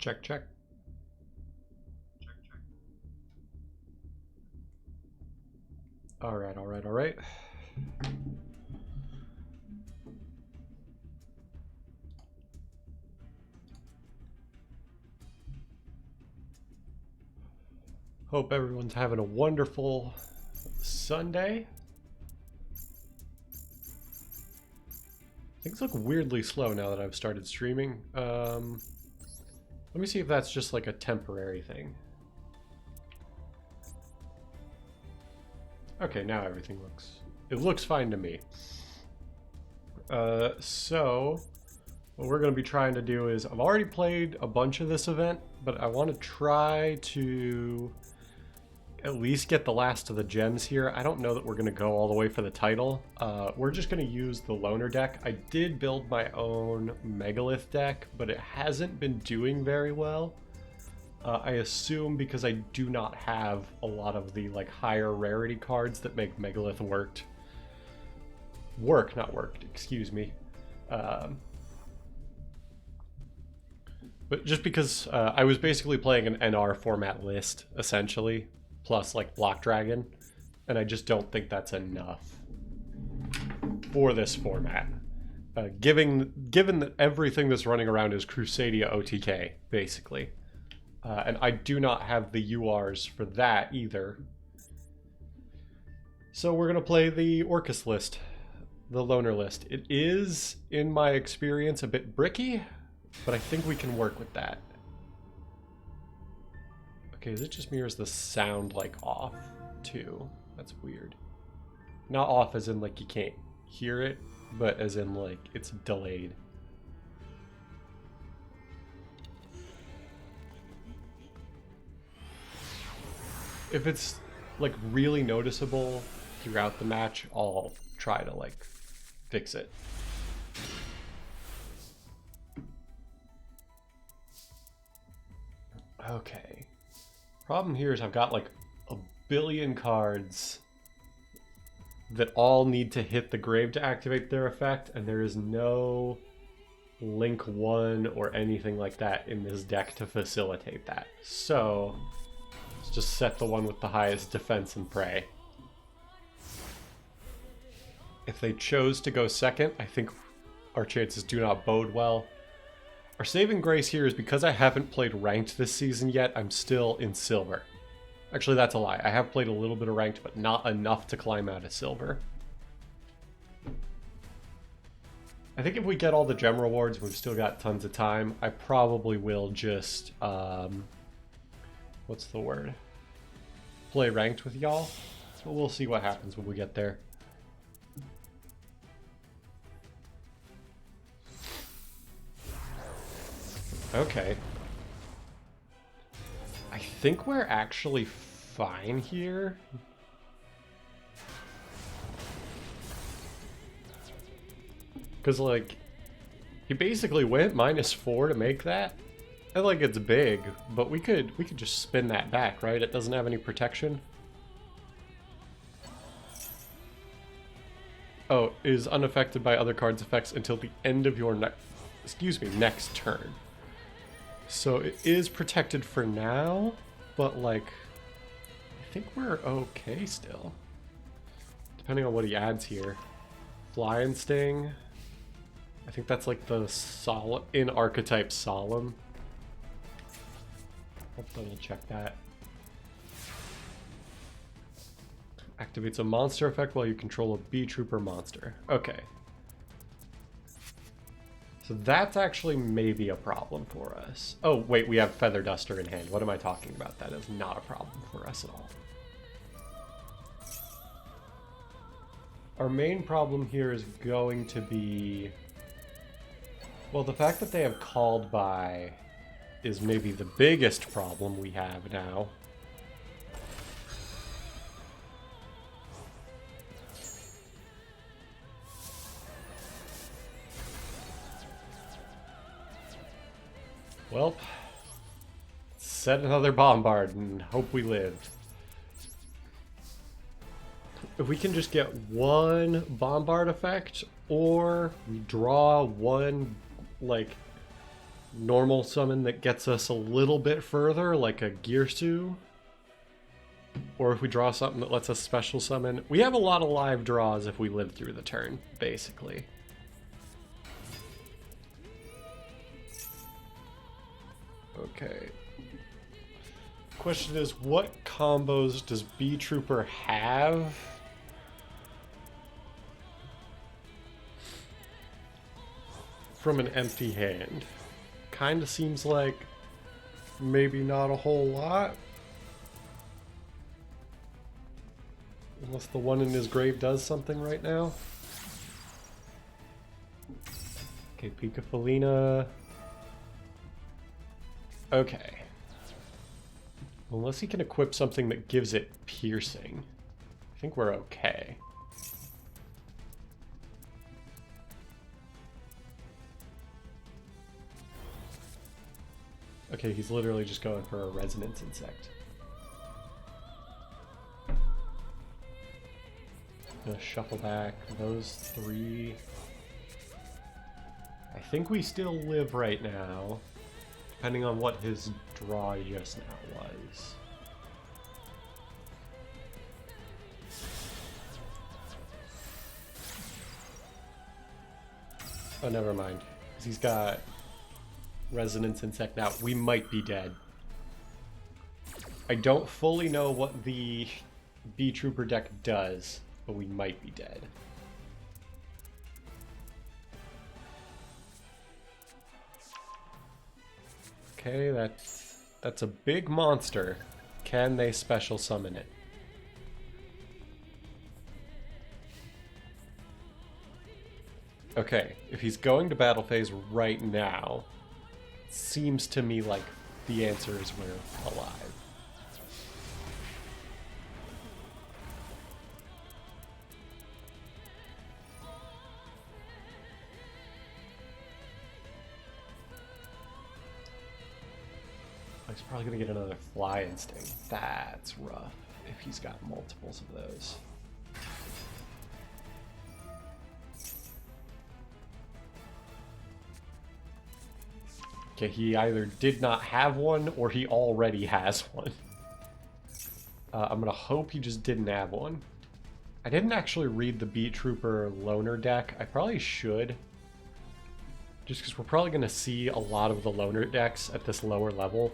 Check, check. All right, all right, all right. Hope everyone's having a wonderful Sunday. Things look weirdly slow now that I've started streaming. Let me see if that's just like a temporary thing. Okay, now everything looks fine to me. So what we're going to be trying to do is, I've already played a bunch of this event, but I want to try to at least get the last of the gems here. I don't know that we're going to go all the way for the title. We're just going to use the loner deck. I did build my own megalith deck, but it hasn't been doing very well. I assume because I do not have a lot of the like higher rarity cards that make megalith excuse me. But just because I was basically playing an NR format list, essentially, plus like Block Dragon, and I just don't think that's enough for this format. Given that everything that's running around is Crusadia OTK, basically. And I do not have the URs for that either. So we're going to play the Orcus list, the loner list. It is, in my experience, a bit bricky, but I think we can work with that. Okay, this just mirrors the sound like off too. That's weird. Not off as in like you can't hear it, but as in like it's delayed. If it's like really noticeable throughout the match, I'll try to like fix it. Okay. Problem here is I've got like a billion cards that all need to hit the grave to activate their effect, and there is no Link 1 or anything like that in this deck to facilitate that. So let's just set the one with the highest defense and pray. If they chose to go second, I think our chances do not bode well. Our saving grace here is because I haven't played ranked this season yet, I'm still in silver. Actually, that's a lie. I have played a little bit of ranked, but not enough to climb out of silver. I think if we get all the gem rewards, we've still got tons of time. I probably will just, what's the word? Play ranked with y'all. So we'll see what happens when we get there. Okay. I think we're actually fine here. Because, like, he basically went -4 to make that. And, like, it's big, but we could just spin that back, right? It doesn't have any protection. Oh, is unaffected by other cards' effects until the end of your next turn. So it is protected for now, but like, I think we're okay still. Depending on what he adds here. Fly and Sting. I think that's like the in archetype Solemn. I'll double check that. Activates a monster effect while you control a B-Trooper monster. Okay. So that's actually maybe a problem for us. Oh, wait, we have Feather Duster in hand. What am I talking about? That is not a problem for us at all. Our main problem here is going to be... Well, the fact that they have Called By is maybe the biggest problem we have now. Well, set another bombard and hope we lived. If we can just get one bombard effect, or we draw one, like, normal summon that gets us a little bit further, like a Girsu. Or if we draw something that lets us special summon. We have a lot of live draws if we live through the turn, basically. Okay. Question is, what combos does B Trooper have? From an empty hand. Kinda seems like maybe not a whole lot. Unless the one in his grave does something right now. Okay, Pika Felina. Okay. Unless he can equip something that gives it piercing. I think we're okay. Okay, he's literally just going for a resonance insect. Gonna shuffle back those three. I think we still live right now, depending on what his draw just now was. Oh, never mind. Because he's got resonance insect now. We might be dead. I don't fully know what the B Trooper deck does, but we might be dead. Okay, that's a big monster. Can they special summon it? Okay, if he's going to battle phase right now, it seems to me like the answer is we're alive. He's probably going to get another Fly Instinct. That's rough if he's got multiples of those. Okay, he either did not have one or he already has one. I'm going to hope he just didn't have one. I didn't actually read the Beat Trooper Loner deck. I probably should. Just because we're probably going to see a lot of the Loner decks at this lower level.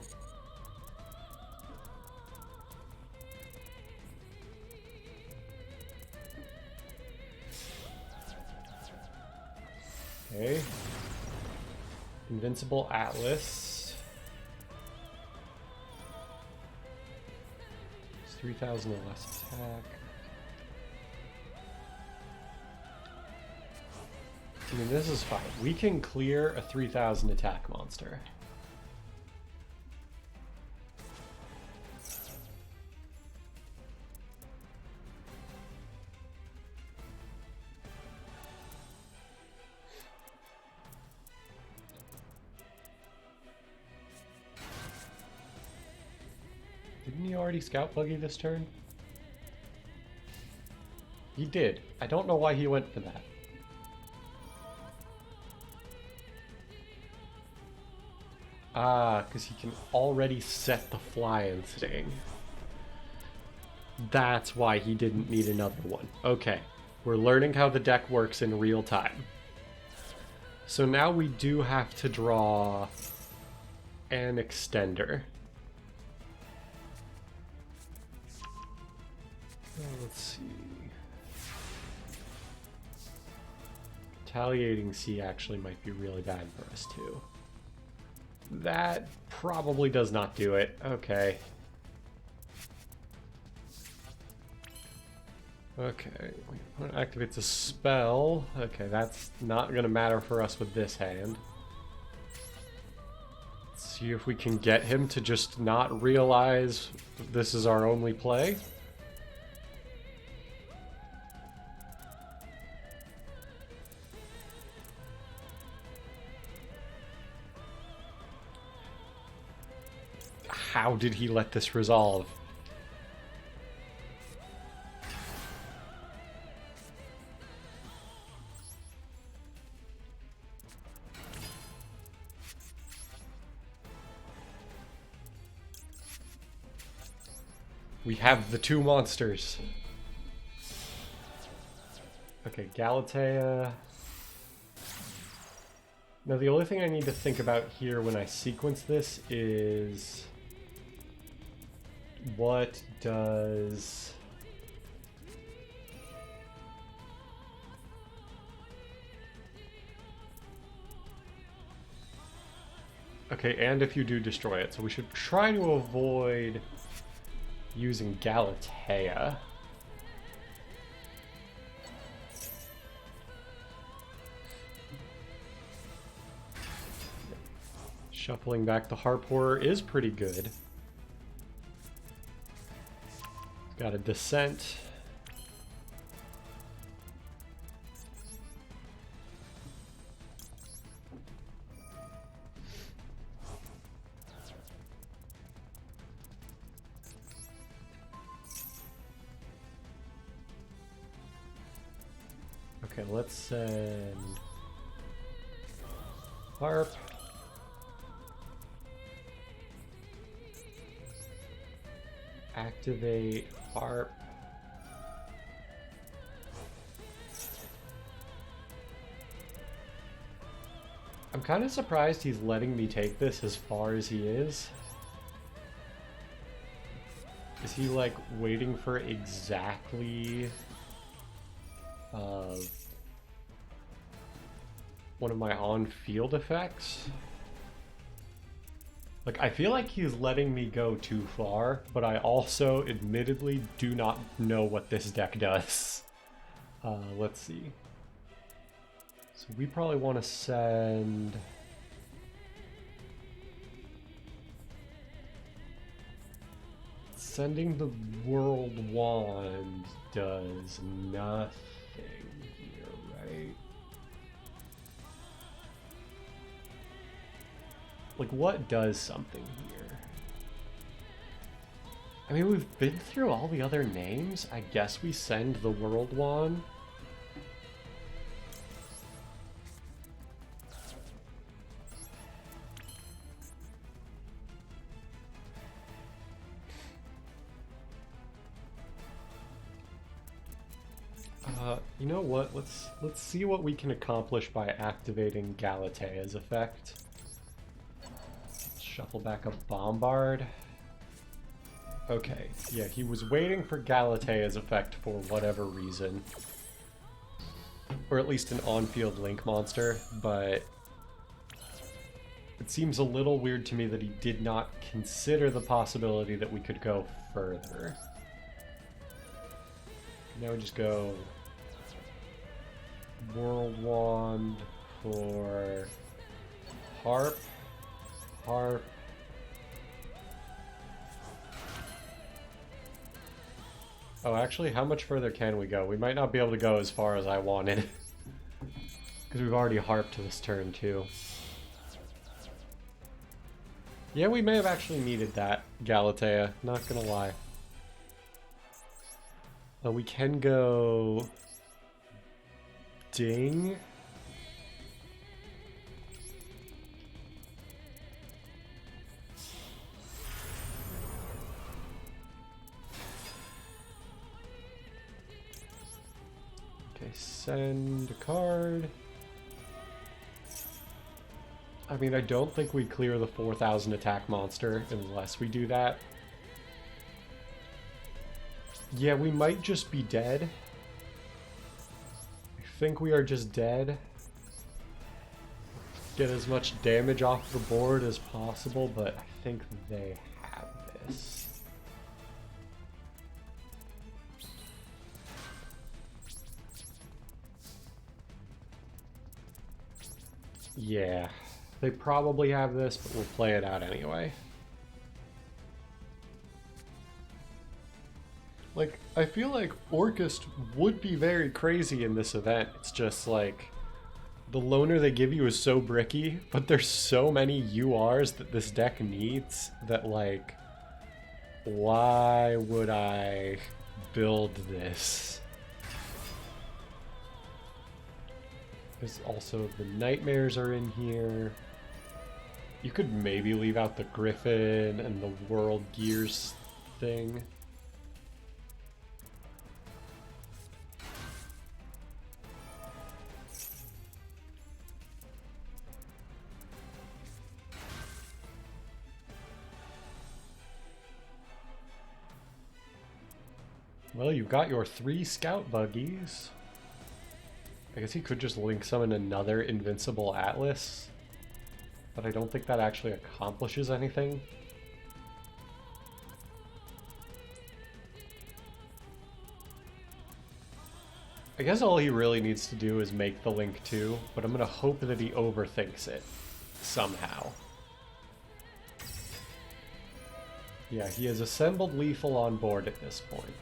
Okay. Invincible Atlas. It's 3,000 or less attack. I mean, this is fine. We can clear a 3,000 attack monster. Didn't he already scout buggy this turn? He did. I don't know why he went for that. Ah, because he can already set the Fly Instinct. That's why he didn't need another one. Okay, we're learning how the deck works in real time. So now we do have to draw an extender. Let's see. Retaliating Sea actually might be really bad for us too. That probably does not do it. Okay. Okay, when it activates a spell. Okay, that's not going to matter for us with this hand. Let's see if we can get him to just not realize this is our only play. How did he let this resolve? We have the two monsters. Okay, Galatea. Now the only thing I need to think about here when I sequence this is what does... Okay, and if you do destroy it, so we should try to avoid using Galatea. Shuffling back the Harp Horror is pretty good. Got a Descent. Okay, let's send Harp. Activate Harp. I'm kind of surprised he's letting me take this as far as he is. Is he like waiting for exactly one of my on-field effects? Like, I feel like he's letting me go too far, but I also admittedly do not know what this deck does. Let's see. So we probably want to send... Sending the World Wand does nothing here, right? Like, what does something here? I mean, we've been through all the other names. I guess we send the World Wand. You know what? Let's see what we can accomplish by activating Galatea's effect. Shuffle back a Bombard. Okay, yeah, he was waiting for Galatea's effect for whatever reason. Or at least an on-field Link monster, but it seems a little weird to me that he did not consider the possibility that we could go further. Now we just go World Wand for Harp. Harp. Oh, actually, how much further can we go? We might not be able to go as far as I wanted. Because we've already harped this turn, too. Yeah, we may have actually needed that, Galatea. Not gonna lie. We can go... Ding. Okay, send a card. I mean, I don't think we clear the 4,000 attack monster unless we do that. Yeah, we might just be dead. I think we are just dead. Get as much damage off the board as possible, but I think they have this. Yeah, they probably have this, but we'll play it out anyway. Like, I feel like Orcust would be very crazy in this event. It's just like, the loner they give you is so bricky, but there's so many URs that this deck needs that, like, why would I build this? There's also the Nightmares are in here. You could maybe leave out the Griffin and the World Gears thing. Well, you've got your 3 scout buggies. I guess he could just link summon another Invincible Atlas, but I don't think that actually accomplishes anything. I guess all he really needs to do is make the link 2, but I'm going to hope that he overthinks it somehow. Yeah, he has assembled Lethal on board at this point.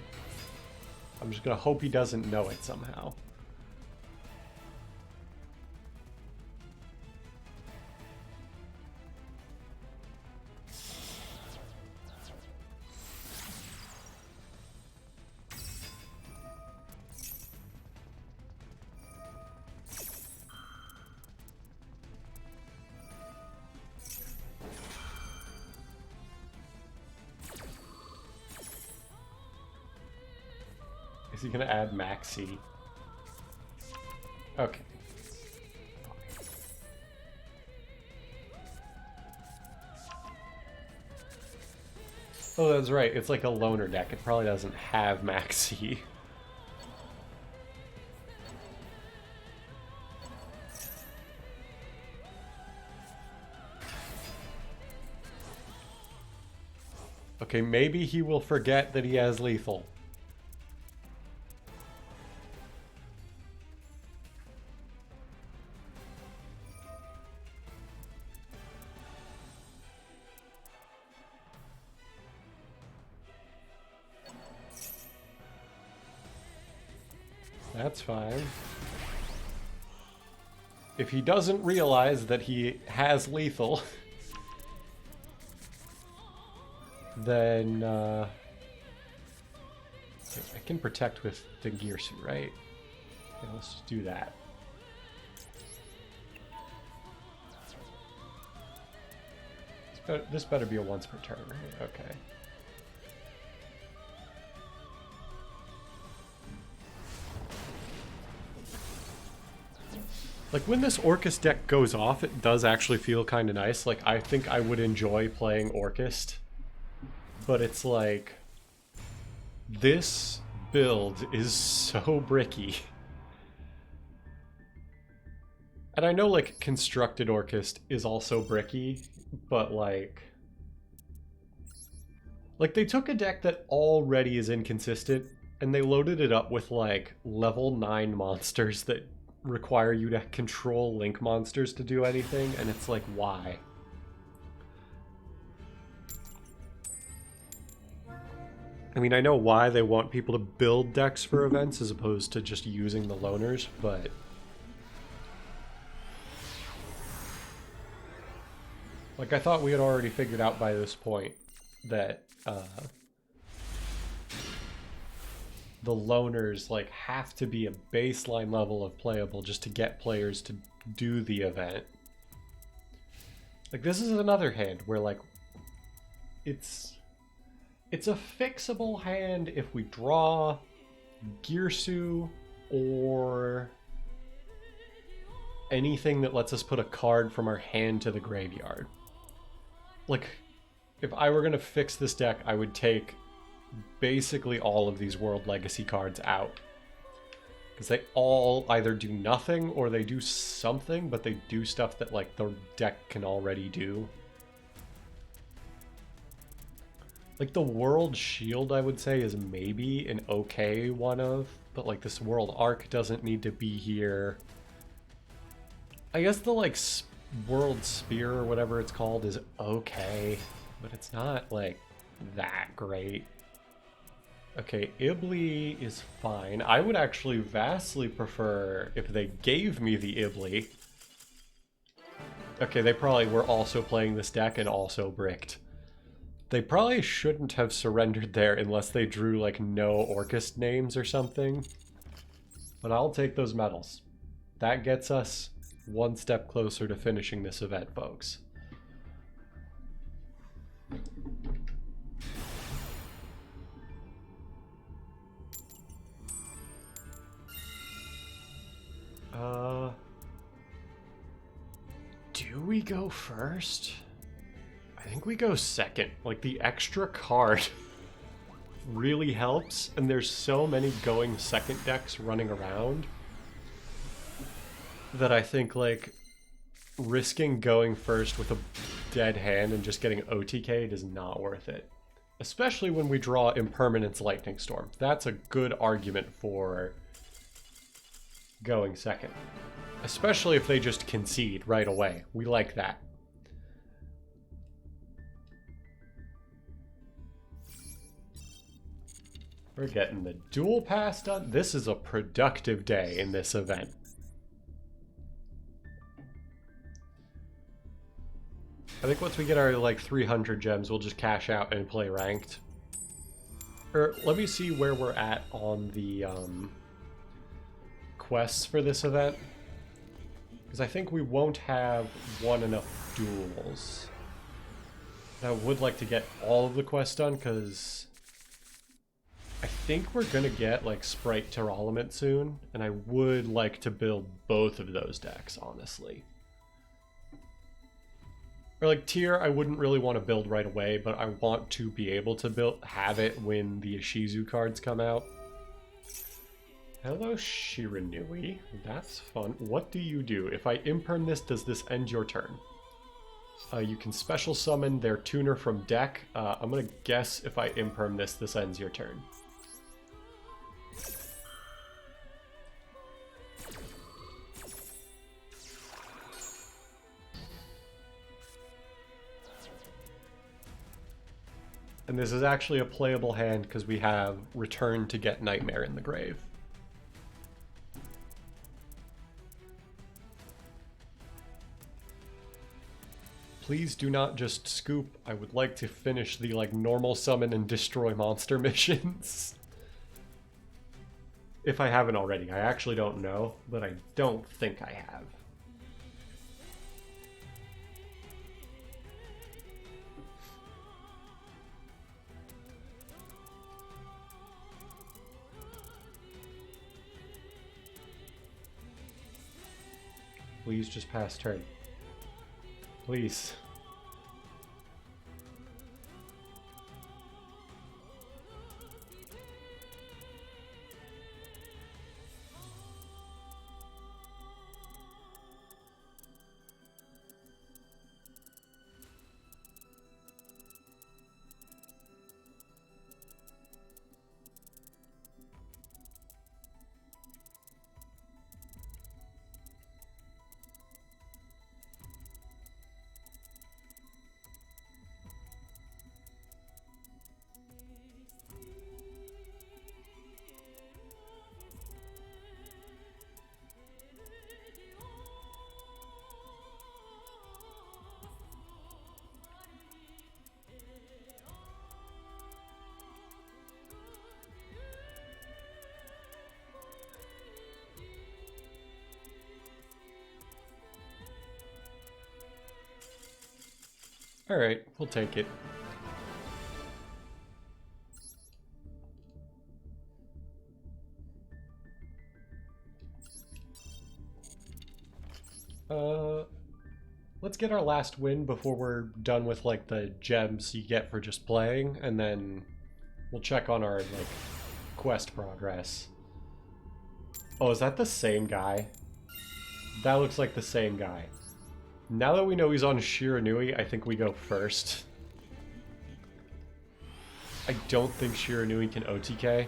I'm just going to hope he doesn't know it somehow. Is he gonna add Maxi? Okay. Oh, that's right. It's like a loner deck. It probably doesn't have Maxi. Okay, maybe he will forget that he has Lethal. That's fine. If he doesn't realize that he has Lethal, then I can protect with the gear suit, right? Okay, let's just do that. This better be a once per turn, right? Okay. Like, when this Orcust deck goes off, it does actually feel kind of nice. Like, I think I would enjoy playing Orcust. But it's like, this build is so bricky. And I know, like, constructed Orcust is also bricky, but like they took a deck that already is inconsistent, and they loaded it up with, like, level 9 monsters that require you to control Link monsters to do anything, and it's like, why? I mean, I know why they want people to build decks for events as opposed to just using the loners, but like, I thought we had already figured out by this point that the loners, like, have to be a baseline level of playable just to get players to do the event. Like, this is another hand where, like, it's a fixable hand if we draw Girsu or anything that lets us put a card from our hand to the graveyard. Like, if I were going to fix this deck, I would take basically all of these World Legacy cards out. Because they all either do nothing or they do something, but they do stuff that, like, the deck can already do. Like, the World Shield, I would say, is maybe an okay one of, but, like, this World Arc doesn't need to be here. I guess the, like, World Spear or whatever it's called is okay, but it's not, like, that great. Okay, Ibli is fine. I would actually vastly prefer if they gave me the Ibli. Okay, they probably were also playing this deck and also bricked. They probably shouldn't have surrendered there unless they drew, like, no Orcust names or something. But I'll take those medals. That gets us one step closer to finishing this event, folks. Do we go first? I think we go second. Like, the extra card really helps, and there's so many going second decks running around that I think, like, risking going first with a dead hand and just getting OTK'd is not worth it. Especially when we draw Impermanence Lightning Storm. That's a good argument for going second. Especially if they just concede right away. We like that. We're getting the dual pass done. This is a productive day in this event. I think once we get our, like, 300 gems, we'll just cash out and play ranked. Or, let me see where we're at on the, quests for this event. Because I think we won't have won enough duels. I would like to get all of the quests done, because I think we're going to get, like, Sprite Tearlament soon, and I would like to build both of those decks, honestly. Or, like, Tier, I wouldn't really want to build right away, but I want to be able to have it when the Ishizu cards come out. Hello, Shiranui. That's fun. What do you do? If I imperm this, does this end your turn? You can special summon their tuner from deck. I'm going to guess if I imperm this, this ends your turn. And this is actually a playable hand because we have Return to get Nightmare in the grave. Please do not just scoop. I would like to finish the, like, normal summon and destroy monster missions. If I haven't already. I actually don't know, but I don't think I have. Please just pass turn. Please. Alright, we'll take it. Let's get our last win before we're done with, like, the gems you get for just playing, and then we'll check on our, like, quest progress. Oh, is that the same guy? That looks like the same guy. Now that we know he's on Shiranui, I think we go first. I don't think Shiranui can OTK.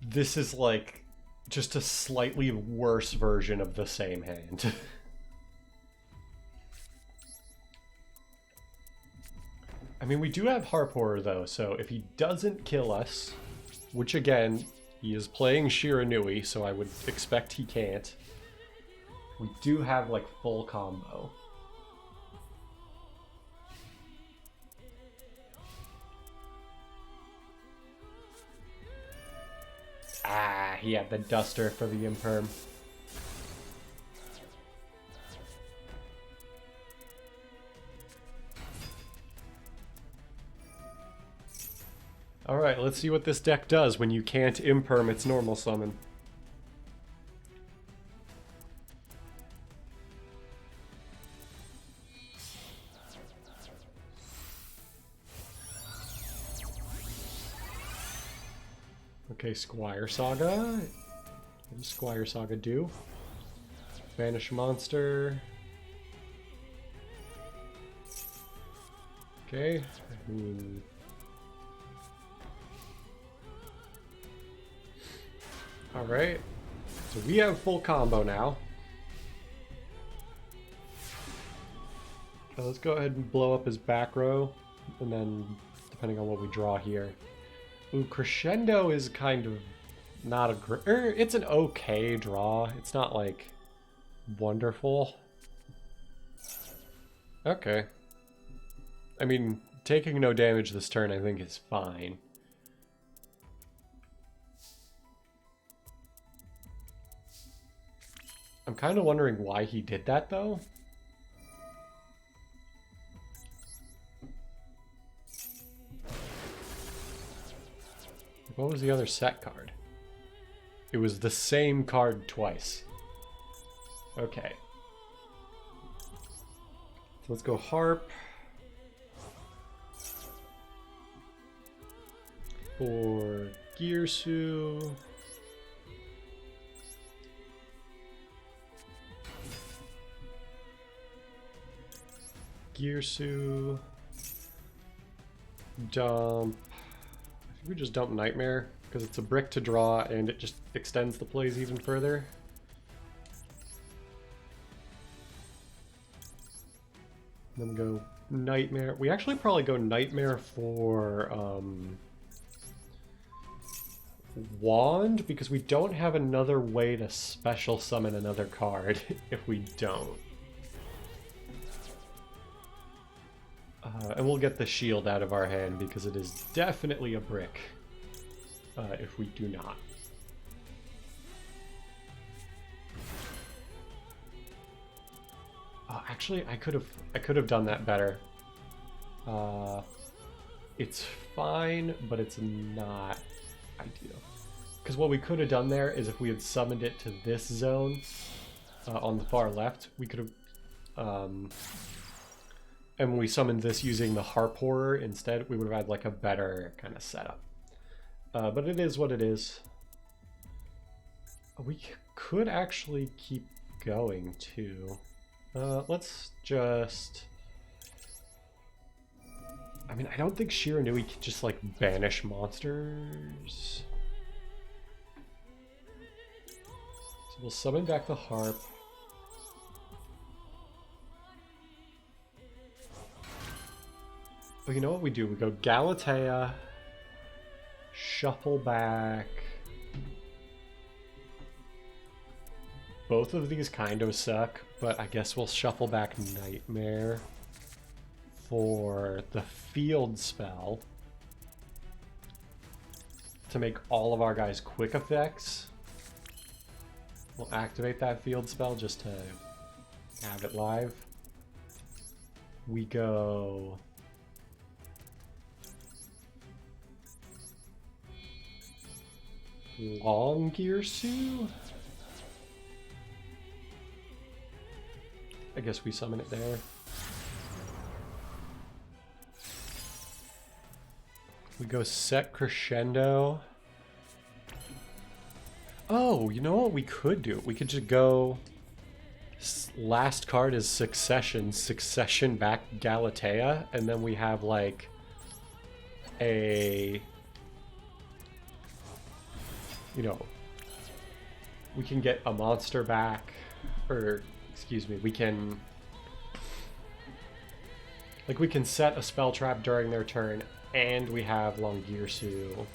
This is like just a slightly worse version of the same hand. I mean, we do have Harp Horror though, so if he doesn't kill us, which again, he is playing Shiranui, so I would expect he can't, we do have like full combo. Ah, he had the Duster for the Imperm. Alright, let's see what this deck does when you can't Imperm its normal summon. Okay, Squire Saga. What does Squire Saga do? Banish monster. Okay. Alright. So we have full combo now. Let's go ahead and blow up his back row. And then, depending on what we draw here. Ooh, Crescendo is kind of not a great... it's an okay draw. It's not, like, wonderful. Okay. I mean, taking no damage this turn I think is fine. I'm kind of wondering why he did that, though. What was the other set card? It was the same card twice. Okay. So let's go Harp. For Girsu. Girsu. Dump. I think we just dump Nightmare, because it's a brick to draw and it just extends the plays even further. Then go Nightmare. We actually probably go Nightmare for Wand, because we don't have another way to special summon another card if we don't. And we'll get the shield out of our hand because it is definitely a brick if we do not. Actually, I could have done that better. It's fine, but it's not ideal. Because what we could have done there is if we had summoned it to this zone on the far left, we could have... and when we summoned this using the Harp Horror instead, we would have had like a better kind of setup. But it is what it is. We could actually keep going too. Let's just... I mean, I don't think Shiranui can just like banish monsters. So we'll summon back the Harp. But you know what we do? We go Galatea, shuffle back. Both of these kind of suck, but I guess we'll shuffle back Nightmare for the field spell to make all of our guys quick effects. We'll activate that field spell just to have it live. We go... Long Girsu? I guess we summon it there. We go set Crescendo. Oh, you know what we could do? We could just go... Last card is Succession. Succession back Galatea. And then we have like... a... You know... We can get a monster back. Or... Excuse me, we can... Like, we can set a spell trap during their turn, and we have Longirsu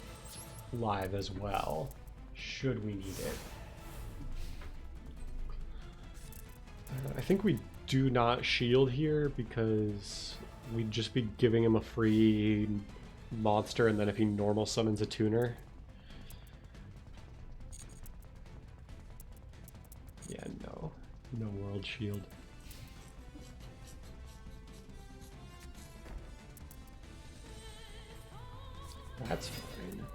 live as well, should we need it. I think we do not shield here, because we'd just be giving him a free monster, and then if he normal summons a tuner... Yeah, no. No world shield. That's fine.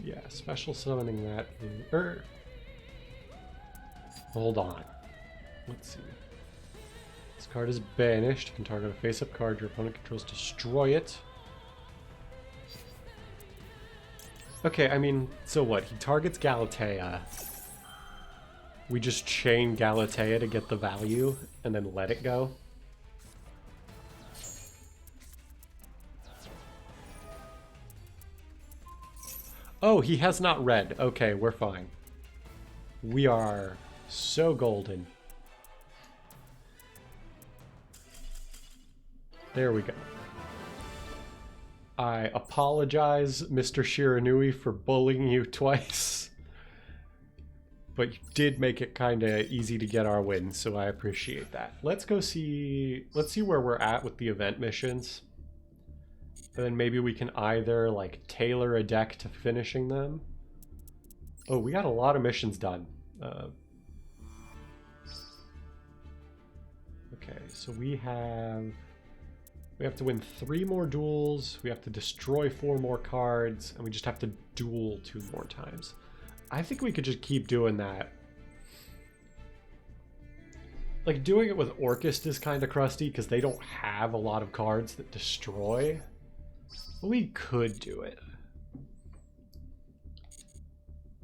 Yeah, special summoning that in... Hold on. Let's see. This card is banished. You can target a face-up card your opponent controls, destroy it. Okay, I mean, so what? He targets Galatea. We just chain Galatea to get the value and then let it go. Oh, he has not read. Okay, we're fine. We are so golden. There we go. I apologize, Mr. Shiranui, for bullying you twice. But you did make it kind of easy to get our win, so I appreciate that. Let's go see... Let's see where we're at with the event missions. And then maybe we can either, like, tailor a deck to finishing them. Oh, we got a lot of missions done. Okay, so we have to win 3 more duels, we have to destroy 4 more cards, and we just have to duel 2 more times. I think we could just keep doing that. Like, doing it with Orchist is kind of crusty because they don't have a lot of cards that destroy. But we could do it.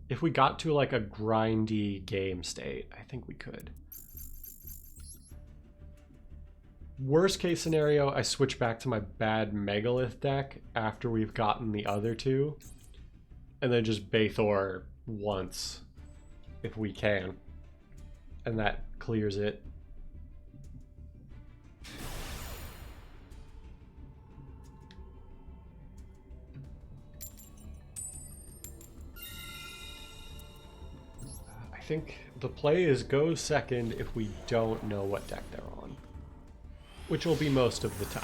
If we got to, like, a grindy game state, I think we could. Worst case scenario, I switch back to my bad Megalith deck after we've gotten the other 2. And then just Bathor once, if we can. And that clears it. I think the play is go second if we don't know what deck they're on. Which will be most of the time.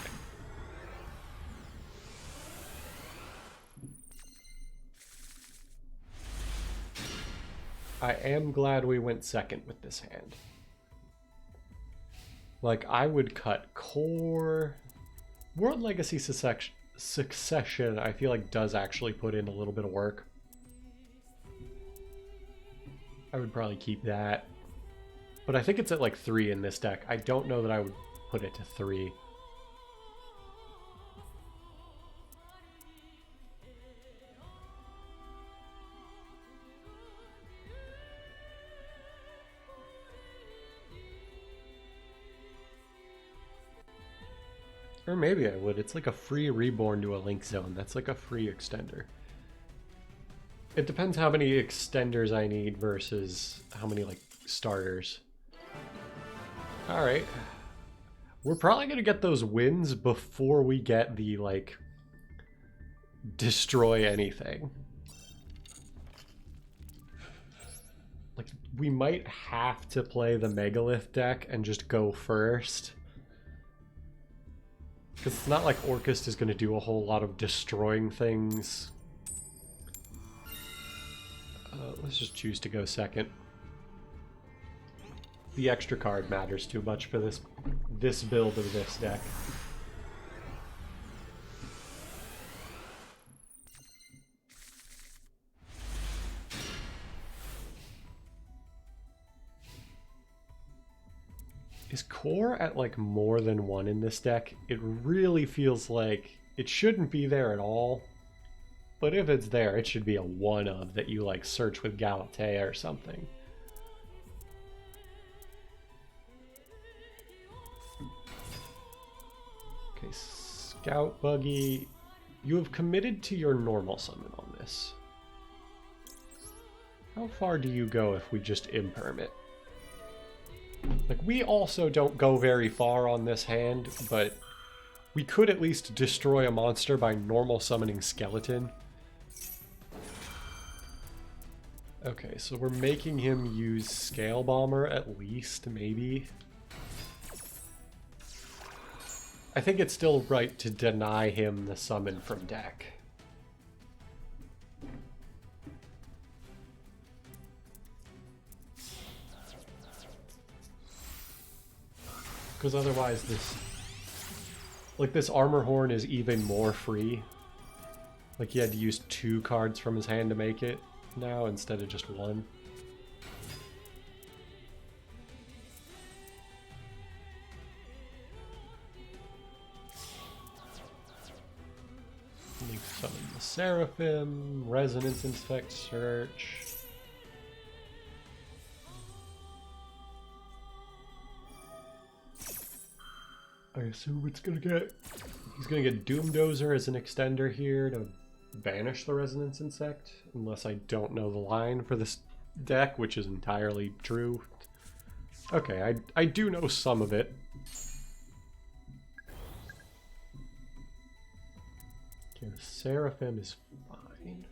I am glad we went second with this hand. Like, I would cut Core. World Legacy Succession, I feel like does actually put in a little bit of work. I would probably keep that. But I think it's at like 3 in this deck. I don't know that I would put it to 3. Or maybe I would. It's like a free reborn to a link zone. That's like a free extender. It depends how many extenders I need versus how many like starters. Alright. We're probably going to get those wins before we get the like destroy anything. Like, we might have to play the Megalith deck and just go first. Because it's not like Orchist is going to do a whole lot of destroying things. Let's just choose to go second. The extra card matters too much for this build of this deck. Is Core at like more than 1 in this deck? It really feels like it shouldn't be there at all. But if it's there, it should be a 1 of that you like search with Galatea or something. Okay, Scout Buggy. You have committed to your normal summon on this. How far do you go if we just imperm it? Like, we also don't go very far on this hand, but we could at least destroy a monster by normal summoning Skeleton. Okay, so we're making him use Scale Bomber at least, maybe. I think it's still right to deny him the summon from deck. Because otherwise this Armor Horn is even more free. Like, he had to use 2 cards from his hand to make it now instead of just 1. Let me summon the Seraphim, Resonance Inspect, Search. I assume it's gonna get... He's gonna get Doomdozer as an extender here to banish the Resonance Insect, unless I don't know the line for this deck, which is entirely true. Okay, I do know some of it. Okay, the Seraphim is fine.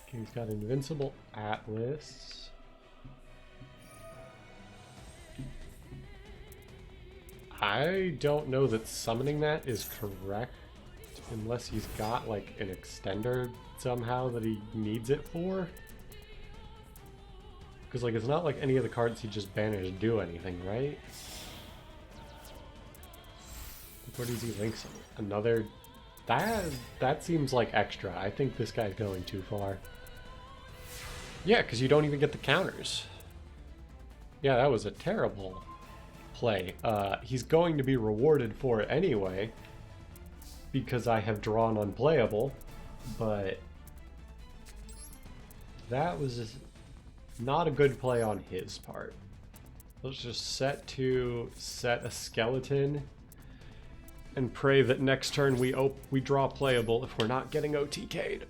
Okay, he's got Invincible Atlas. I don't know that summoning that is correct unless he's got like an extender somehow that he needs it for. Because like it's not like any of the cards he just banished do anything, right? Where does he link some? Another... That seems like extra. I think this guy's going too far. Yeah, because you don't even get the counters. Yeah, that was a terrible play. He's going to be rewarded for it anyway, because I have drawn unplayable, but that was not a good play on his part. Let's just set a skeleton and pray that next turn we draw playable if we're not getting OTK'd.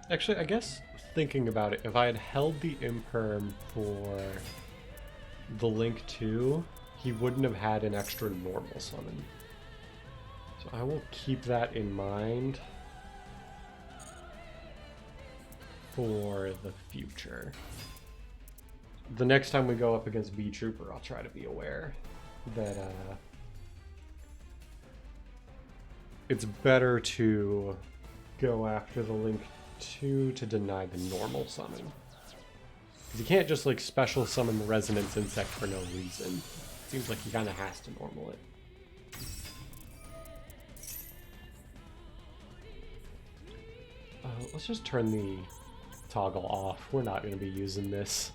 Actually, I guess thinking about it, if I had held the Imperm for the Link 2, he wouldn't have had an extra normal summon. So I will keep that in mind for the future. The next time we go up against B Trooper, I'll try to be aware that it's better to go after the Link 2 to deny the normal summon. Because you can't just like special summon the Resonance Insect for no reason. It seems like he kind of has to normal it. Let's just turn the toggle off. We're not going to be using this.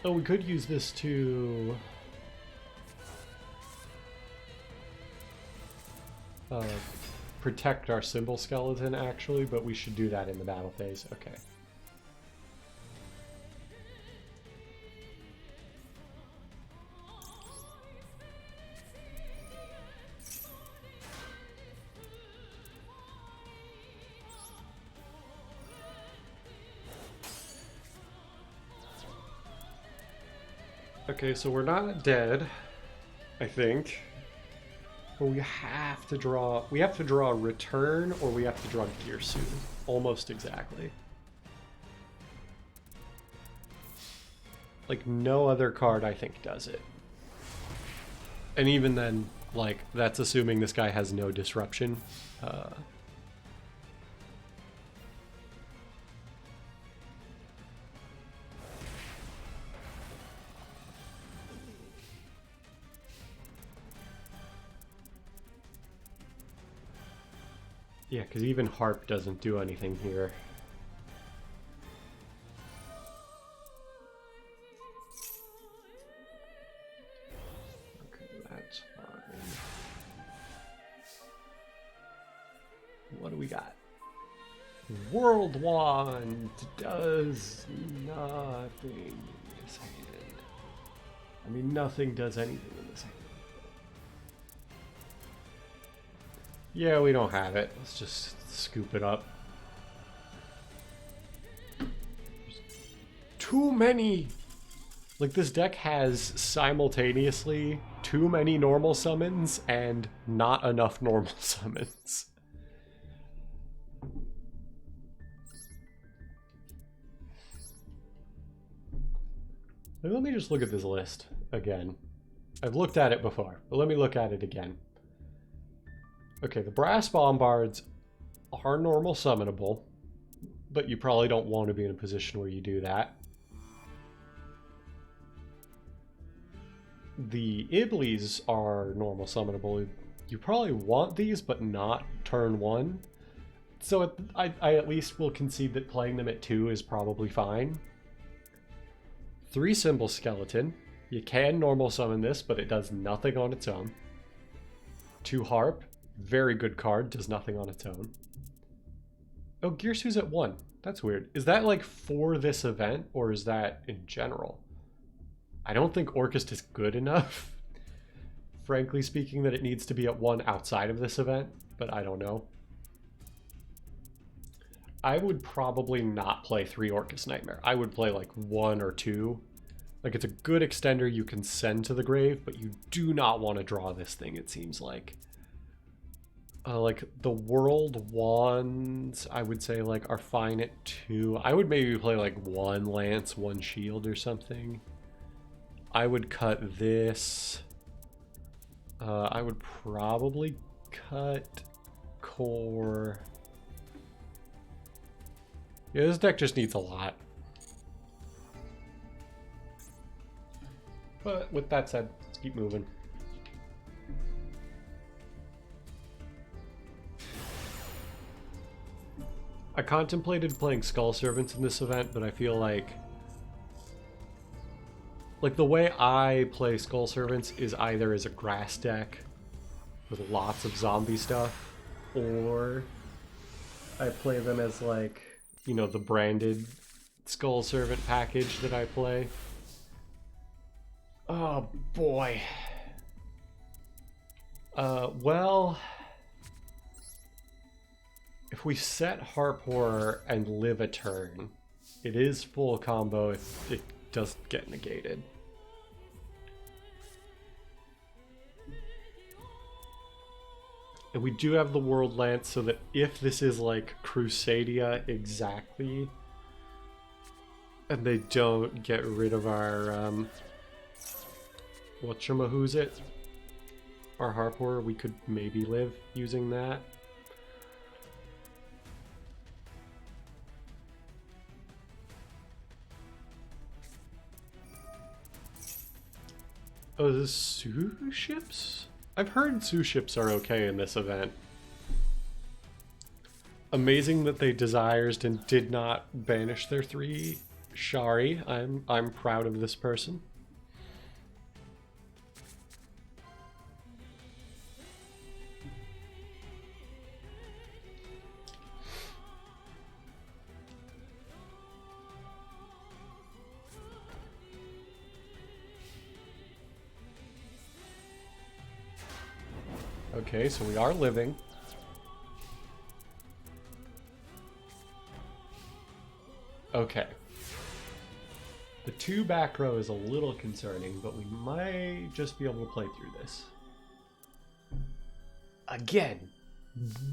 Oh, we could use this to protect our symbol skeleton, actually, but we should do that in the battle phase. Okay. Okay, so we're not dead, I think. But we have to draw a return, or we have to draw Gear Suit. Almost exactly. Like, no other card, I think, does it. And even then, like, that's assuming this guy has no disruption. Yeah, because even Harp doesn't do anything here. Okay, that's fine. What do we got? World Wand does nothing in this hand. I mean, nothing does anything in this hand. Yeah, we don't have it. Let's just scoop it up. There's too many. Like, this deck has simultaneously too many normal summons and not enough normal summons. Let me just look at this list again. I've looked at it before, but let me look at it again. Okay, the Brass Bombards are normal summonable, but you probably don't want to be in a position where you do that. The Iblis are normal summonable. You probably want these, but not turn 1. So I at least will concede that playing them at 2 is probably fine. 3 Symbol Skeleton. You can normal summon this, but it does nothing on its own. 2 Harp. Very good card, does nothing on its own. Oh, Gearsu's at 1. That's weird. Is that like for this event, or is that in general? I don't think Orcust is good enough, frankly speaking, that it needs to be at 1 outside of this event, but I don't know. I would probably not play 3 Orcust Nightmare. I would play like 1 or 2. Like, it's a good extender you can send to the grave, but you do not want to draw this thing, it seems like. Like, the World Wands, I would say, like, are fine at 2. I would maybe play, like, 1 Lance, 1 Shield or something. I would cut this. I would probably cut Core. Yeah, this deck just needs a lot. But with that said, let's keep moving. I contemplated playing Skull Servants in this event, but I feel like the way I play Skull Servants is either as a grass deck with lots of zombie stuff, or I play them as, like, you know, the branded Skull Servant package that I play. Oh boy. Well, if we set Harp Horror and live a turn, it is full combo if it doesn't get negated. And we do have the World Lance, so that if this is like Crusadia exactly, and they don't get rid of our, whatchamahoo's it? Our Harp Horror, we could maybe live using that. Oh, the Sioux ships? I've heard Sioux ships are okay in this event. Amazing that they Desired and did not banish their 3 Shari. I'm proud of this person. Okay, so we are living. Okay. The 2 back row is a little concerning, but we might just be able to play through this. Again,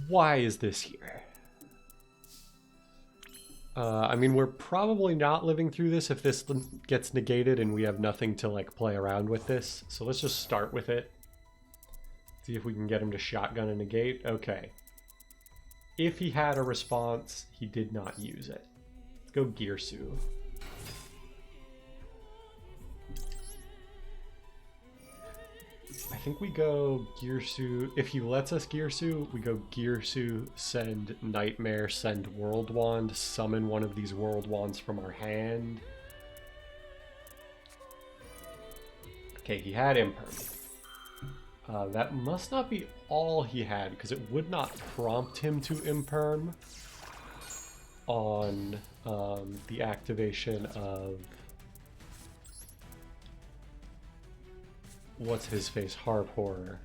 why is this here? I mean, we're probably not living through this if this gets negated and we have nothing to, like, play around with this. So let's just start with it. See if we can get him to shotgun and negate. Okay. If he had a response, he did not use it. Let's go Gearsu. I think we go Gearsu. If he lets us Gearsu, we go Gearsu, send Nightmare, send World Wand, summon one of these World Wands from our hand. Okay, he had Imperm. That must not be all he had, because it would not prompt him to Imperm. on the activation of what's his face, Harp Horror.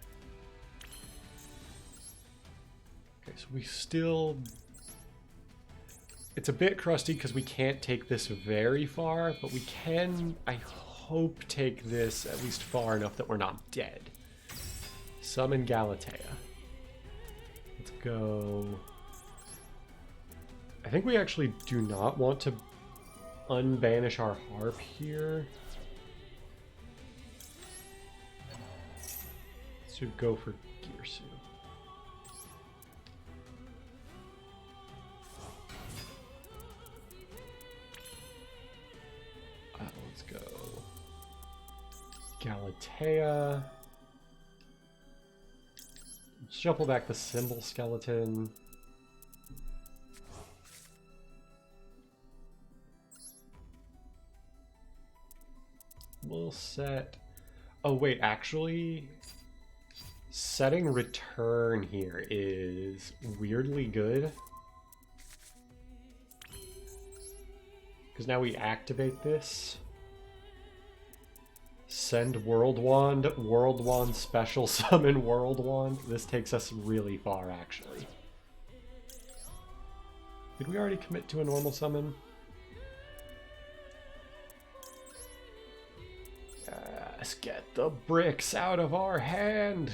Okay, so we still, it's a bit crusty because we can't take this very far, but we can, I hope, take this at least far enough that we're not dead. Summon Galatea. Let's go. I think we actually do not want to unbanish our harp here. So go for Gearsu. Let's go. Galatea. Shuffle back the Symbol Skeleton. We'll set... Oh wait, actually... Setting Return here is weirdly good. Because now we activate this. Send World Wand, special summon World Wand. This takes us really far, actually. Did we already commit to a normal summon? Let's get the bricks out of our hand.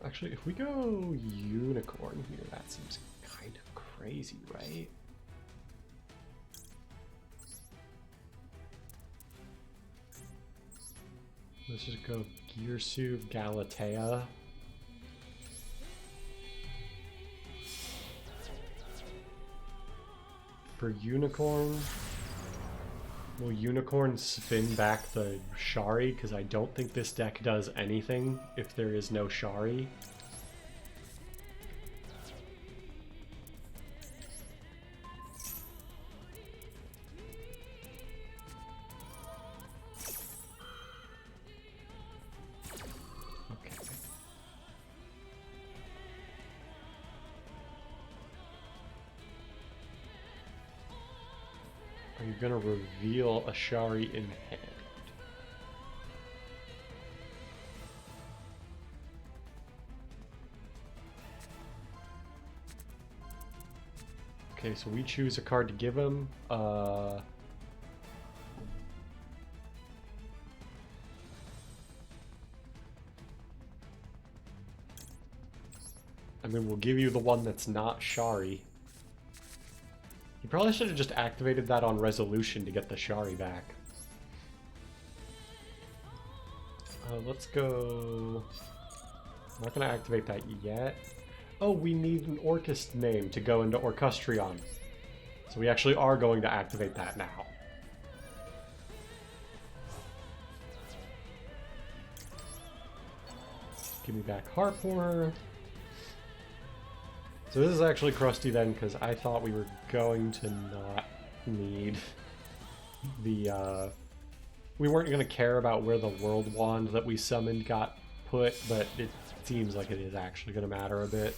Actually, if we go Unicorn here, that seems kind of crazy, right? Let's just go Gearsu, Galatea. For Unicorn, will Unicorn spin back the Shari? Because I don't think this deck does anything if there is no Shari. Are you gonna reveal a Shari in hand? Okay, so we choose a card to give him. And then we'll give you the one that's not Shari. You probably should have just activated that on Resolution to get the Shari back. Let's go... I'm not going to activate that yet. Oh, we need an Orcust name to go into Orcustrion. So we actually are going to activate that now. Give me back Harp Horror. So this is actually crusty then, because I thought we were going to not need the, we weren't going to care about where the World Wand that we summoned got put, but it seems like it is actually going to matter a bit.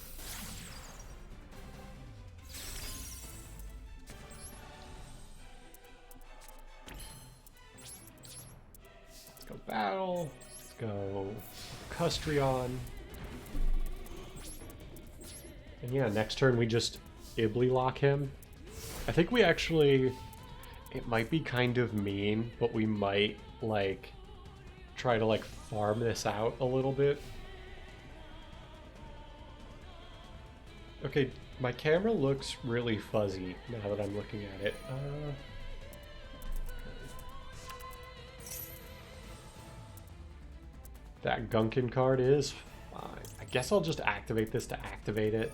Let's go Battle. Let's go Custrion. And yeah, next turn we just Ibly lock him. I think we actually, it might be kind of mean, but we might like try to like farm this out a little bit. Okay, my camera looks really fuzzy now that I'm looking at it. That Gunkin card is fine. I guess I'll just activate this to activate it.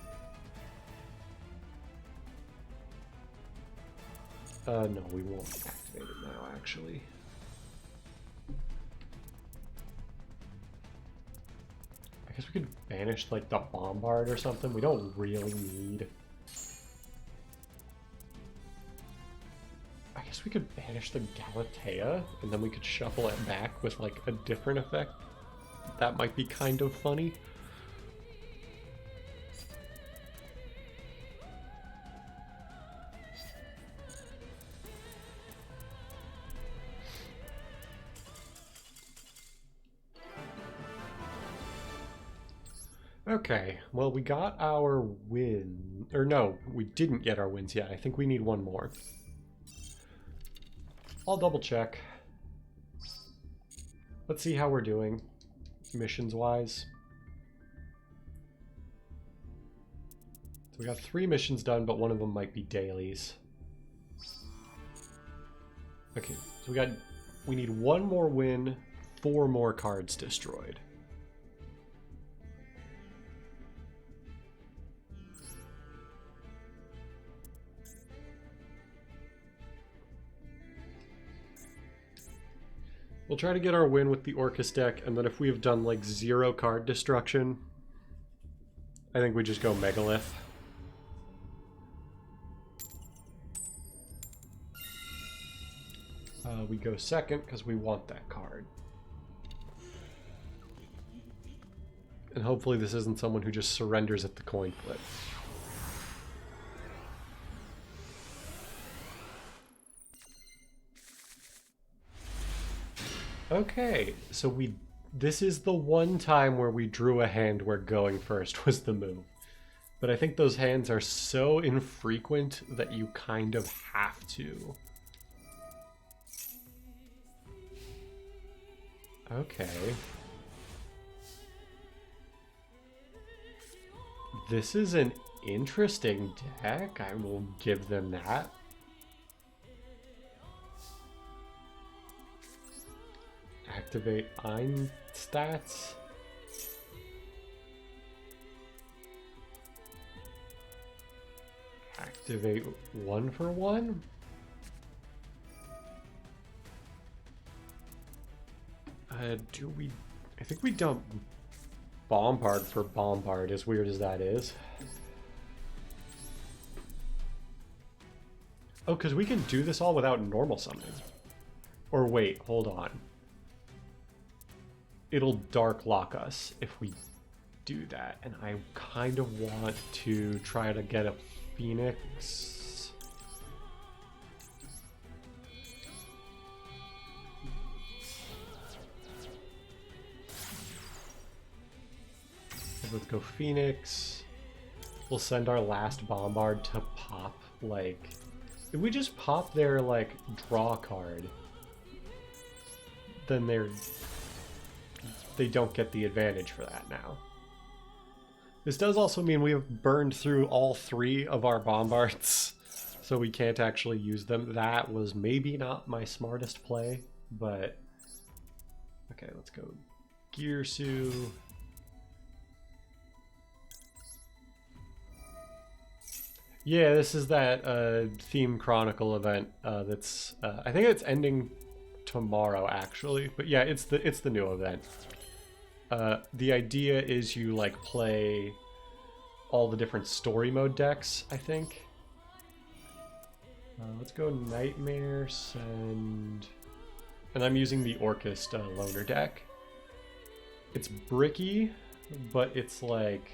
No, we won't activate it now, actually. I guess we could banish, like, the Bombard or something. We don't really need... I guess we could banish the Galatea, and then we could shuffle it back with like a different effect. That might be kind of funny. Okay, well, we got our win. Or no, we didn't get our wins yet. I think we need one more. I'll double check. Let's see how we're doing, missions-wise. So we got 3 missions done, but one of them might be dailies. Okay, so we need one more win, 4 more cards destroyed. We'll try to get our win with the Orcus deck, and then if we have done like 0 card destruction, I think we just go Megalith. We go second because we want that card. And hopefully this isn't someone who just surrenders at the coin flip. Okay, so this is the one time where we drew a hand where going first was the move. But I think those hands are so infrequent that you kind of have to. Okay. This is an interesting deck. I will give them that. Activate Ein stats. Activate 1 for 1. I think we dump Bombard for Bombard, as weird as that is. Oh, because we can do this all without normal summoning. Or wait, hold on. It'll dark lock us if we do that, and I kind of want to try to get a Phoenix. Let's go Phoenix. We'll send our last Bombard to pop, like... If we just pop their, like, draw card, then they don't get the advantage for that now. This does also mean we have burned through all 3 of our Bombards, so we can't actually use them. That was maybe not my smartest play, but... Okay, let's go Girsu. Yeah, this is that Theme Chronicle event that's... I think it's ending tomorrow, actually. But yeah, it's the new event. The idea is you, like, play all the different story mode decks, I think. Let's go Nightmare, send... And I'm using the Orcus Loner deck. It's bricky, but it's, like...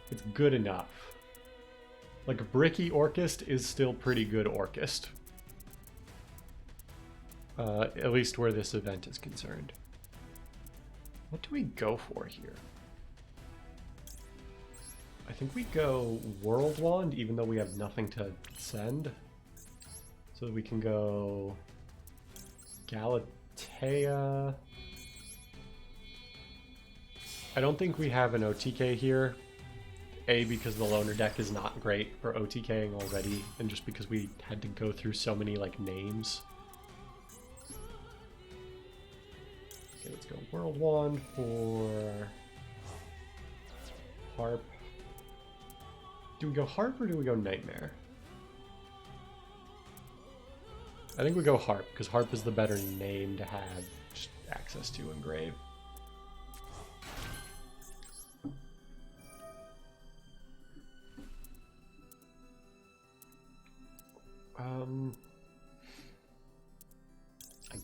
It's good enough. Like, a bricky Orcust is still pretty good Orcust. At least where this event is concerned. What do we go for here? I think we go World Wand, even though we have nothing to send. So we can go Galatea. I don't think we have an OTK here. A, because the loner deck is not great for OTKing already, and just because we had to go through so many, like, names. Okay, let's go World Wand for Harp. Do we go Harp or do we go Nightmare? I think we go Harp, because Harp is the better name to have just access to Engrave.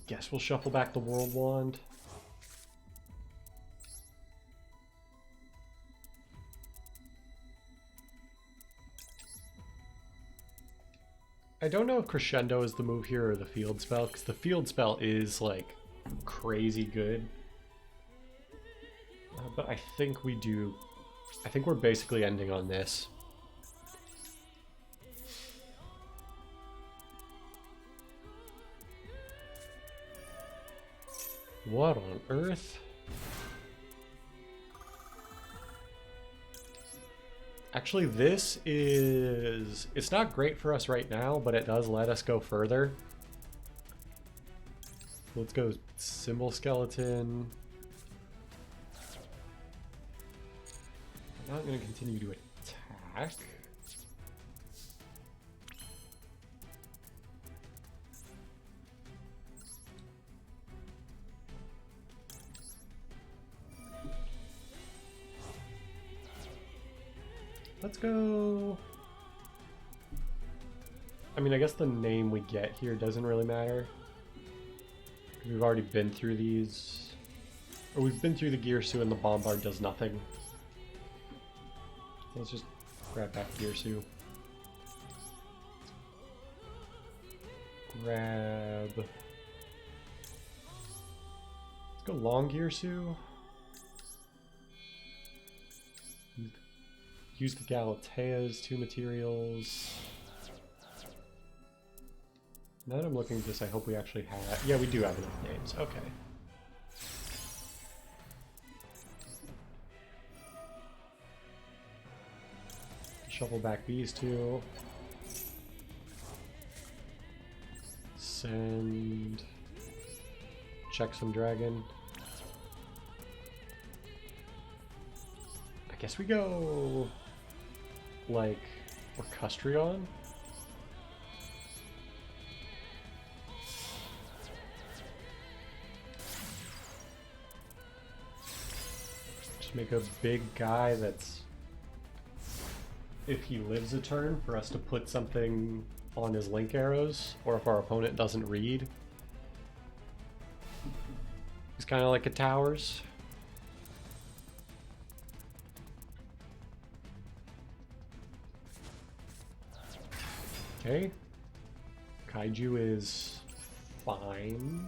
Guess we'll shuffle back the World Wand. I don't know if Crescendo is the move here or the field spell, because the field spell is like crazy good. But I think we do. I think we're basically ending on this. What on earth? Actually, this is... It's not great for us right now, but it does let us go further. Let's go Symbol Skeleton. I'm not going to continue to attack. Let's go... I mean, I guess the name we get here doesn't really matter. We've already been through these. Or we've been through the Gearsu and the Bombard does nothing. So let's just grab back Gearsu. Grab... Let's go long Gearsu. Use the Galatea's 2 materials. Now that I'm looking at this, I hope we actually have... Yeah, we do have enough names. Okay. Shuffle back these two. Send... Check some dragon. I guess we go... like... Orcustrion? Just make a big guy that's... if he lives a turn, for us to put something on his link arrows, or if our opponent doesn't read. He's kind of like a towers. Okay. Kaiju is fine.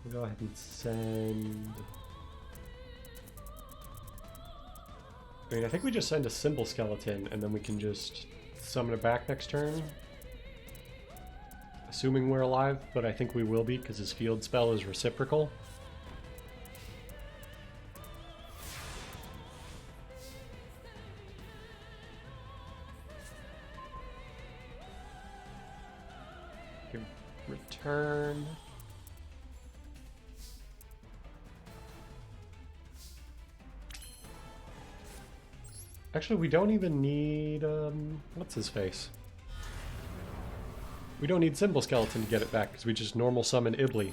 We'll go ahead and send... I mean, I think we just send a Symbol Skeleton, and then we can just summon it back next turn. Assuming we're alive, but I think we will be, because his field spell is reciprocal. Okay, return. Actually, we don't even need, what's his face? We don't need Symbol Skeleton to get it back, because we just normal summon Ibli.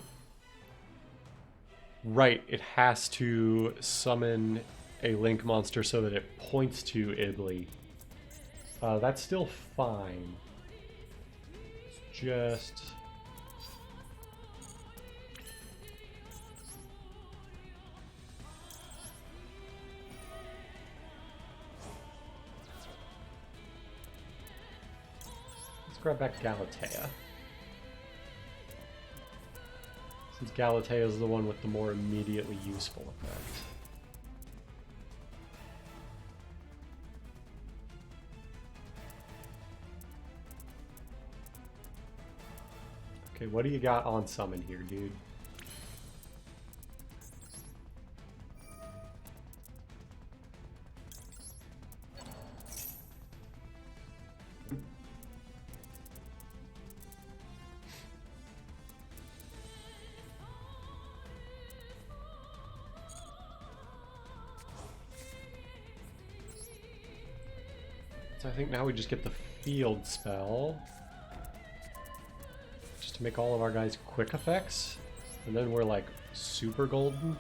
Right, it has to summon a Link monster so that it points to Ibli. That's still fine. It's just... grab back Galatea. Since Galatea is the one with the more immediately useful effect. Okay, what do you got on summon here, dude? So I think now we just get the field spell. Just to make all of our guys quick effects. And then we're like super golden.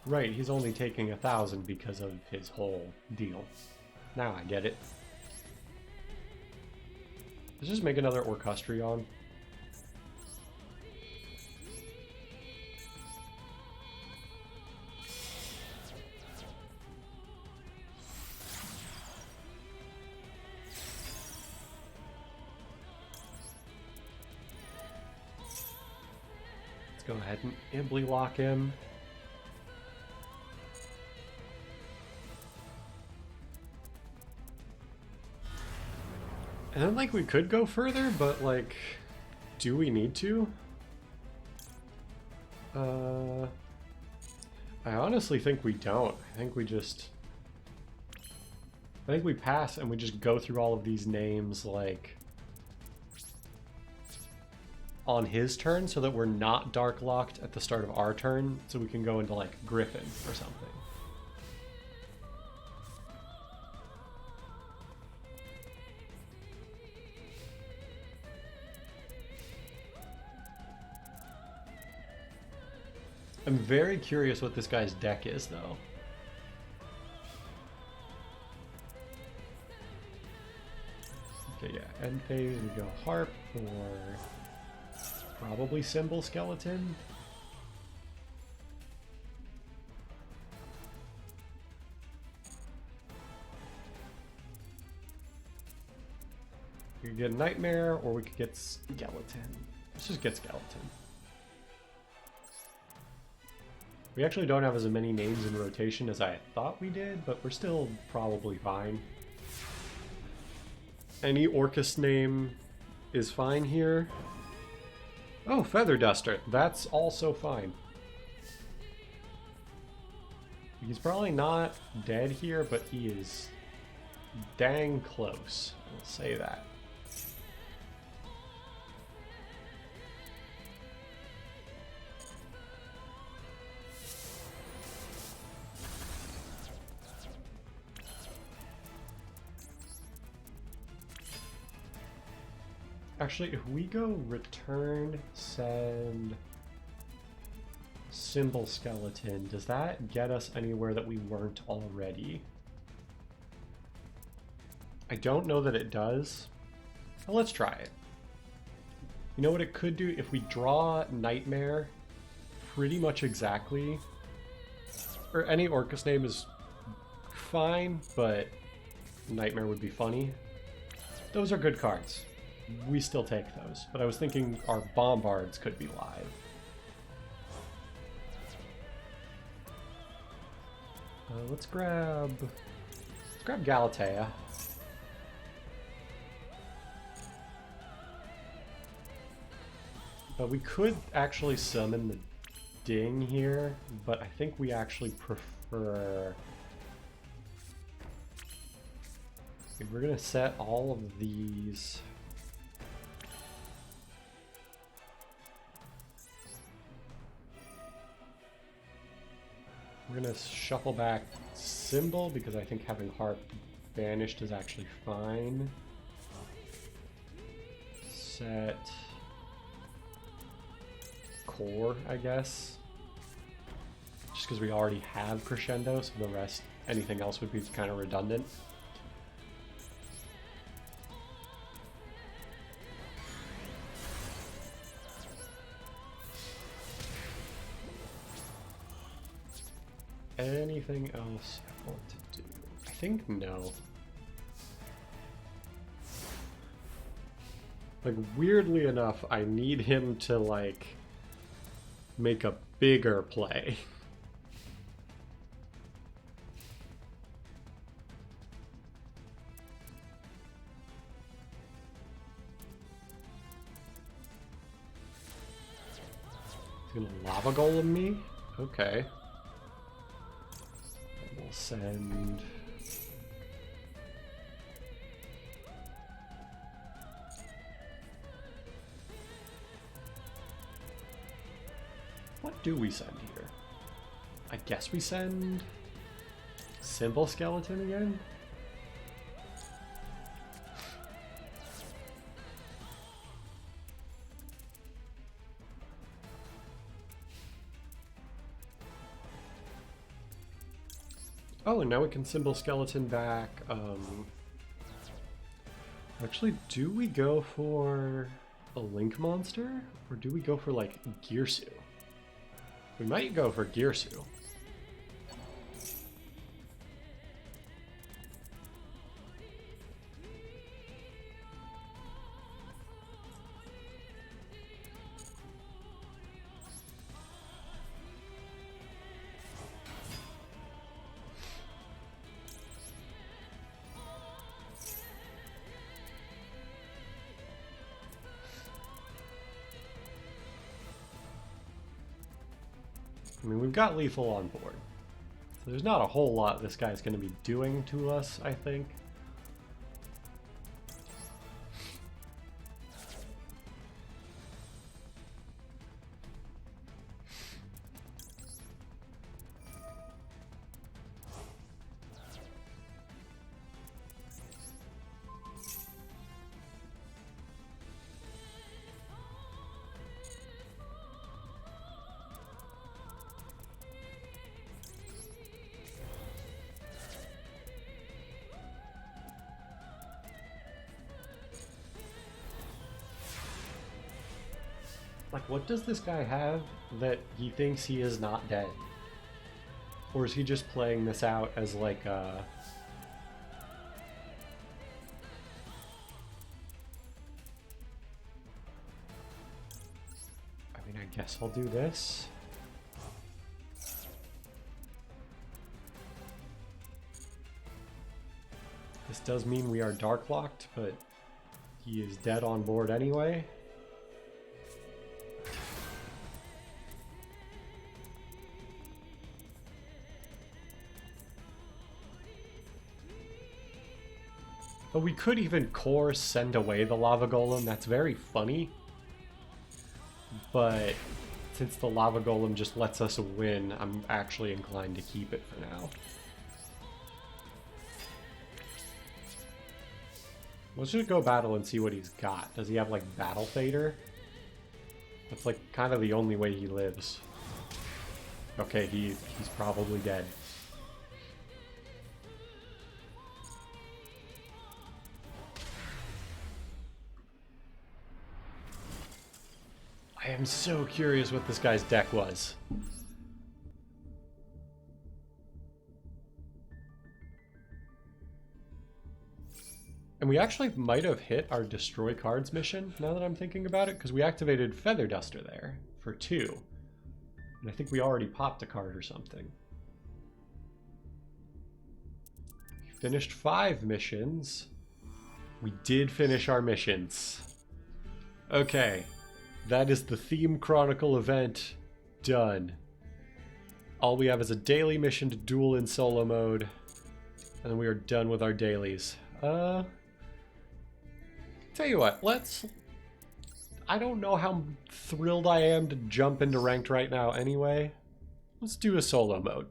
Right, he's only taking 1,000 because of his whole deal. Now I get it. Let's just make another Orcustrion. Let's go ahead and Imbly lock him. And then, like, we could go further, but, like, do we need to? I honestly think we don't. I think we pass and we just go through all of these names, like, on his turn so that we're not dark locked at the start of our turn, so we can go into, like, Griffin or something. I'm very curious what this guy's deck is, though. Okay, yeah, end phase, we go Harp or probably Symbol Skeleton. We could get Nightmare, or we could get Skeleton. Let's just get Skeleton. We actually don't have as many names in rotation as I thought we did, but we're still probably fine. Any Orcus name is fine here. Oh, Feather Duster. That's also fine. He's probably not dead here, but he is dang close. I'll say that. Actually, if we go return, send, Symbol Skeleton, does that get us anywhere that we weren't already? I don't know that it does. Well, let's try it. You know what it could do? If we draw Nightmare pretty much exactly, or any Orcus name is fine, but Nightmare would be funny. Those are good cards. We still take those, but I was thinking our Bombards could be live. Let's grab Galatea. We could actually summon the Ding here, but I think we actually prefer... If we're gonna set all of these... We're gonna shuffle back Symbol because I think having Harp banished is actually fine. Set Core, I guess. Just because we already have Crescendo, so the rest, anything else would be kind of redundant. Anything else I want to do? I think no. Like, weirdly enough, I need him to, like, make a bigger play. He's gonna Lava Golem me? Okay. We'll send... What do we send here? I guess we send... Symbol Skeleton again? Oh, and now we can symbol skeleton back. Actually, do we go for a Link monster? Or do we go for, like, Gearsu? We might go for Gearsu. I mean, we've got lethal on board. So there's not a whole lot this guy's going to be doing to us, I think. Like, what does this guy have that he thinks he is not dead? Or is he just playing this out as like a... I mean, I guess I'll do this. This does mean we are dark locked, but he is dead on board anyway. But we could even core send away the lava golem. That's very funny. But since the lava golem just lets us win, I'm actually inclined to keep it for now. Let's just go battle and see what he's got. Does he have like Battle Fader? That's like kind of the only way he lives. Okay, he's probably dead. I am so curious what this guy's deck was. And we actually might have hit our Destroy Cards mission, now that I'm thinking about it, because we activated Feather Duster there for 2. And I think we already popped a card or something. We finished 5 missions. We did finish our missions. Okay. That is the Theme Chronicle event done. All we have is a daily mission to duel in solo mode. And then we are done with our dailies. Tell you what, I don't know how thrilled I am to jump into ranked right now anyway. Let's do a solo mode.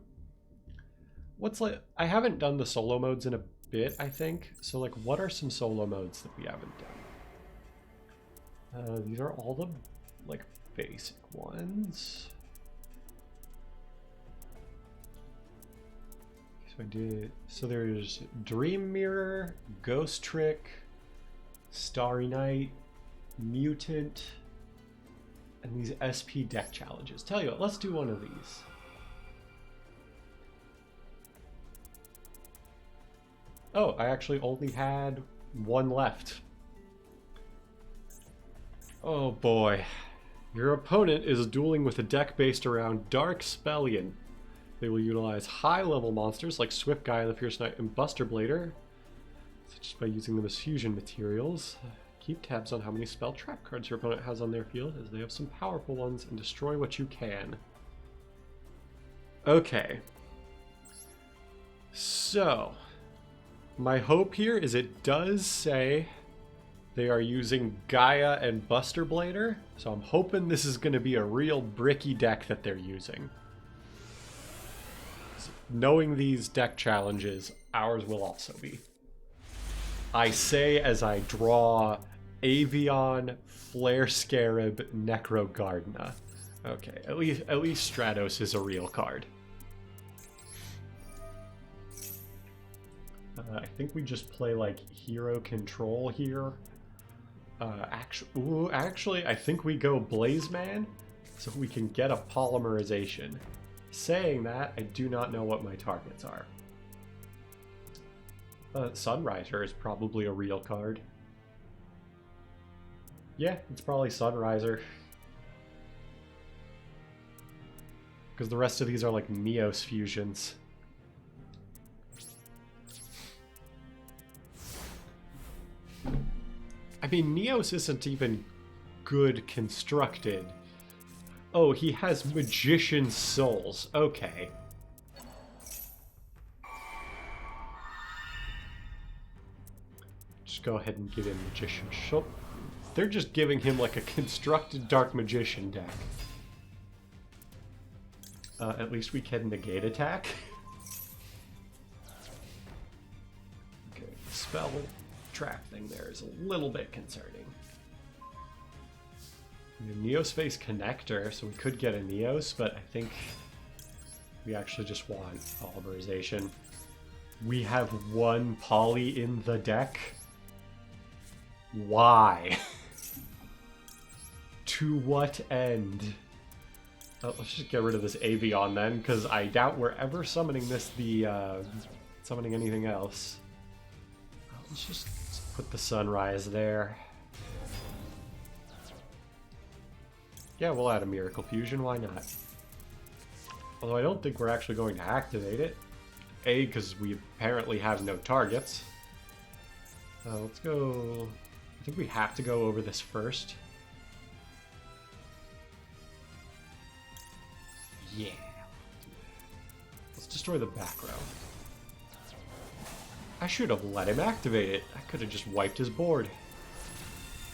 I haven't done the solo modes in a bit, I think. So like, what are some solo modes that we haven't done? These are all the, like, basic ones. So there's Dream Mirror, Ghost Trick, Starry Night, Mutant, and these SP deck challenges. Tell you what, let's do one of these. Oh, I actually only had one left. Oh boy. Your opponent is dueling with a deck based around Dark Spellion. They will utilize high-level monsters like Swift Guy, the Fierce Knight, and Buster Blader, such as by using them as fusion materials. Keep tabs on how many spell trap cards your opponent has on their field, as they have some powerful ones, and destroy what you can. Okay. So, my hope here is it does say they are using Gaia and Buster Blader, so I'm hoping this is going to be a real bricky deck that they're using. So, knowing these deck challenges, ours will also be. I say as I draw Avion, Flare Scarab, Necro Gardna. Okay, at least Stratos is a real card. I think we just play like hero control here. Actually, I think we go Blaze Man so we can get a polymerization. Saying that, I do not know what my targets are. Sunriser is probably a real card. Yeah, it's probably Sunriser. Because the rest of these are like Neos fusions. I mean, Neos isn't even good constructed. Oh, he has Magician Souls. Okay. Just go ahead and give him Magician Souls. They're just giving him like a constructed Dark Magician deck. At least we can negate attack. Okay, the spell trap thing there is a little bit concerning. Neospace Connector, so we could get a Neos, but I think we actually just want polymerization. We have one poly in the deck. Why? To what end? Let's just get rid of this Avion then, because I doubt we're ever summoning this summoning anything else. Let's just put the Sunrise there. Yeah, we'll add a Miracle Fusion, why not? Although I don't think we're actually going to activate it. A, because we apparently have no targets. Let's go... I think we have to go over this first. Yeah. Let's destroy the back row. I should have let him activate it. I could have just wiped his board.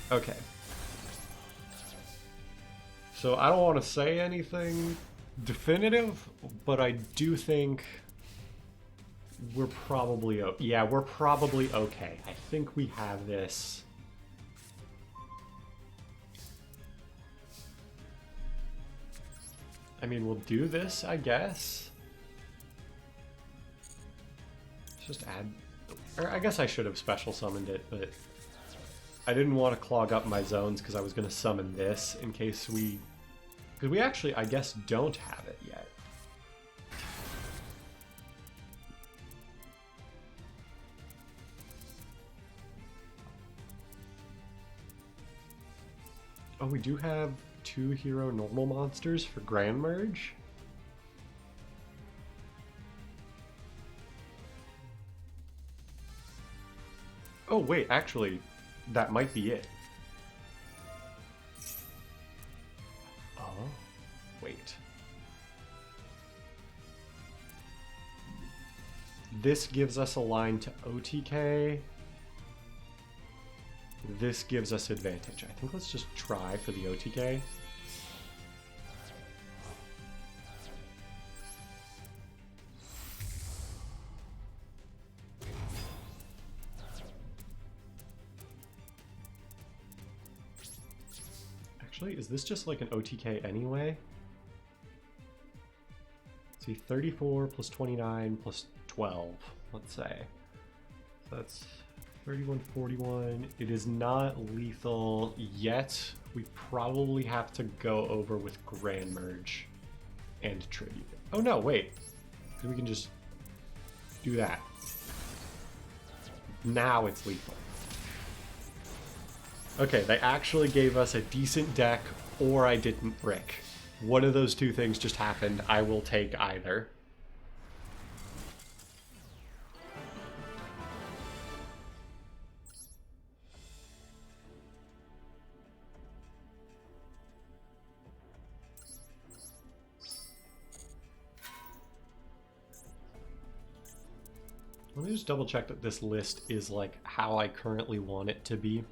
Okay. So I don't want to say anything definitive, but I do think we're probably... yeah, we're probably okay. I think we have this. I mean, we'll do this, I guess. Let's just add... or I guess I should have special summoned it, but I didn't want to clog up my zones because I was going to summon this in case we... because we actually, I guess, don't have it yet. Oh, we do have 2 hero normal monsters for Grand Merge. Oh, wait, actually, that might be it. Oh, wait. This gives us a line to OTK. This gives us advantage. I think let's just try for the OTK. Actually, is this just like an OTK anyway? Let's see, 34 plus 29 plus 12, let's say. So that's 31, 41. It is not lethal yet. We probably have to go over with Grand Merge and Tribute. Oh no, wait. We can just do that. Now it's lethal. Okay, they actually gave us a decent deck, or I didn't brick. One of those two things just happened. I will take either. Let me just double check that this list is like how I currently want it to be.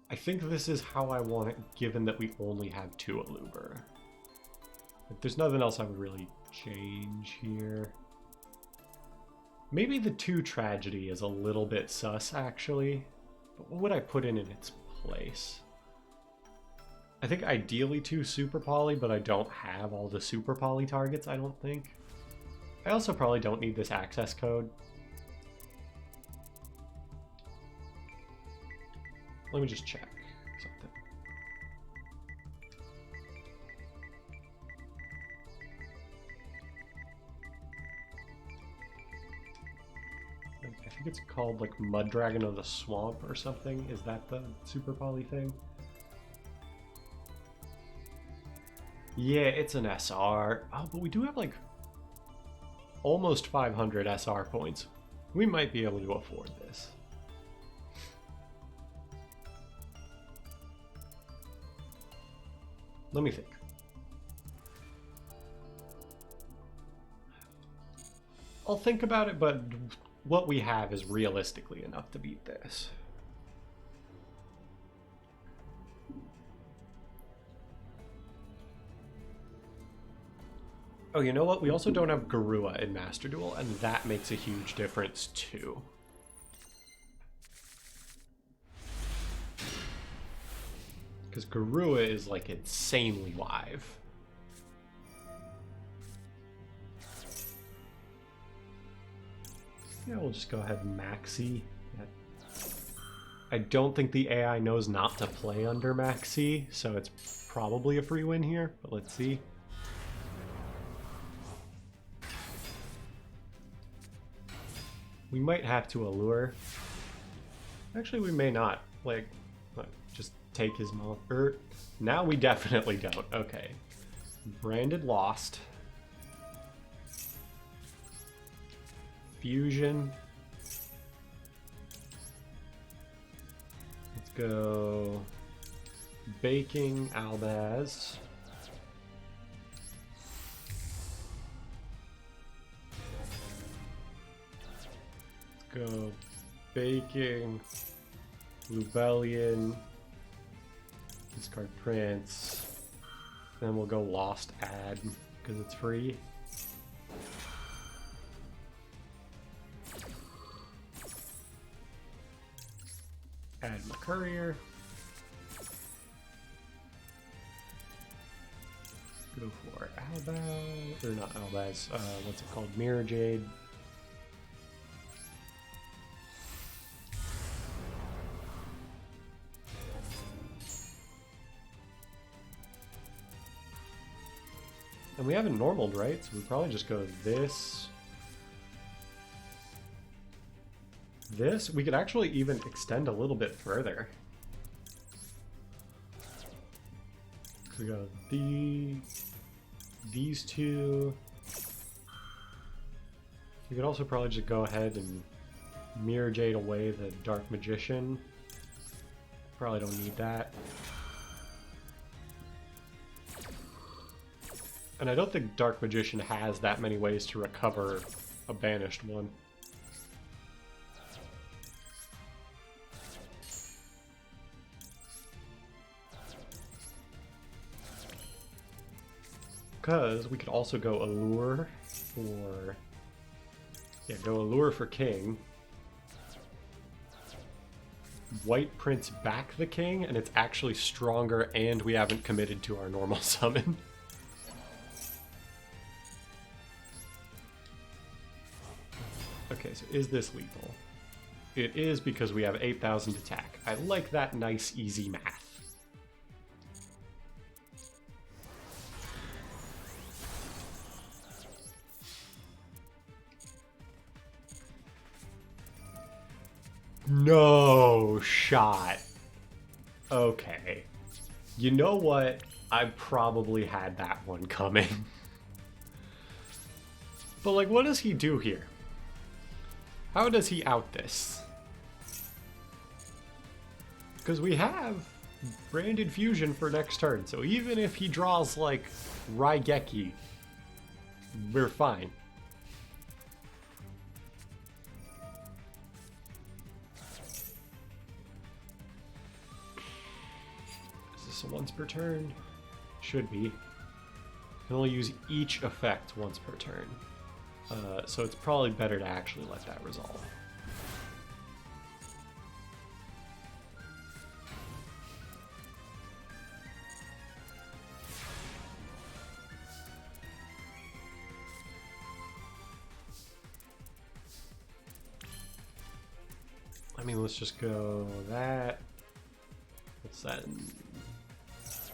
I think this is how I want it, given that we only have 2 Aluber. Like, there's nothing else I would really change here. Maybe the 2 Tragedy is a little bit sus, actually. But what would I put in its place? I think ideally 2 Super Poly, but I don't have all the Super Poly targets, I don't think. I also probably don't need this access code. Let me just check something. I think it's called like Mud Dragon of the Swamp or something. Is that the Super Poly thing? Yeah, it's an SR. Oh, but we do have like almost 500 SR points. We might be able to afford this. Let me think. I'll think about it, but what we have is realistically enough to beat this. Oh, you know what? We also don't have Garua in Master Duel, and that makes a huge difference too. Because Garua is like insanely live. Yeah, we'll just go ahead and maxi. I don't think the AI knows not to play under maxi, so it's probably a free win here, but let's see. We might have to allure. Actually, we may not. Like, just take his monster. Now we definitely don't. Okay. Branded lost. Fusion. Let's go Baking Albaz. Let's go Baking Lubellion. Discard Prince. Then we'll go Lost Ad because it's free. Add my courier. Go for Albaz, or not Albaz, what's it called? Mirror Jade. And we haven't normaled, right? So we probably just go this. This, we could actually even extend a little bit further. So we go these two. You could also probably just go ahead and Mirror Jade away the Dark Magician. Probably don't need that. And I don't think Dark Magician has that many ways to recover a banished one. Because we could also go Allure for... Yeah, go Allure for King. White Prince back the King, and it's actually stronger, and we haven't committed to our normal summon. Okay, so is this lethal? It is because we have 8,000 attack. I like that nice, easy math. No shot. Okay. You know what? I probably had that one coming. But like, what does he do here? How does he out this? Because we have Branded Fusion for next turn, so even if he draws like Raigeki, we're fine. Is this a once per turn? Should be. You can only use each effect once per turn. So it's probably better to actually let that resolve. mean, let's just go that. What's that?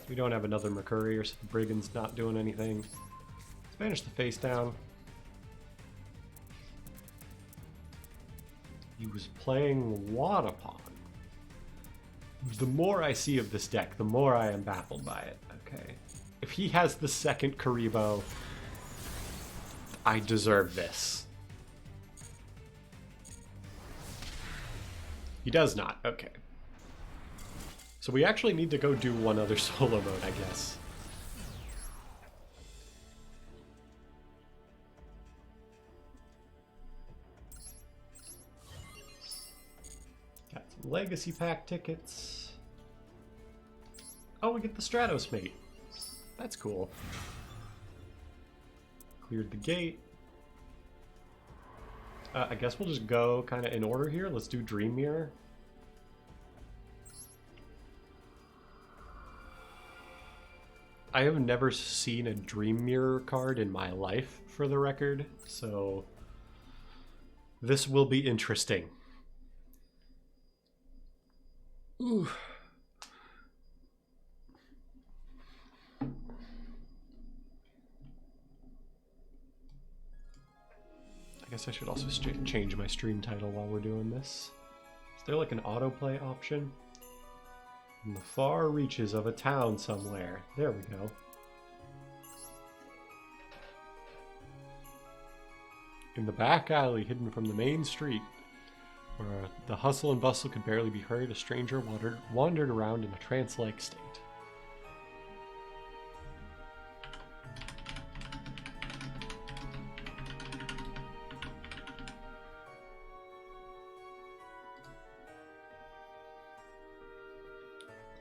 We don't have another Mercurier, so the Brigand's not doing anything. Let's banish the face down. He was playing Wadapon. The more I see of this deck, the more I am baffled by it. Okay. If he has the second Karibo, I deserve this. He does not. Okay. So we actually need to go do one other solo mode, I guess. Got some Legacy Pack tickets. Oh, we get the Stratos mate. That's cool. Cleared the gate. I guess we'll just go kind of in order here. Let's do Dream Mirror. I have never seen a Dream Mirror card in my life, for the record, so this will be interesting. Ooh. I guess I should also change my stream title while we're doing this. Is there like an autoplay option? In the far reaches of a town somewhere. There we go. In the back alley hidden from the main street, where the hustle and bustle could barely be heard, a stranger wandered around in a trance-like state.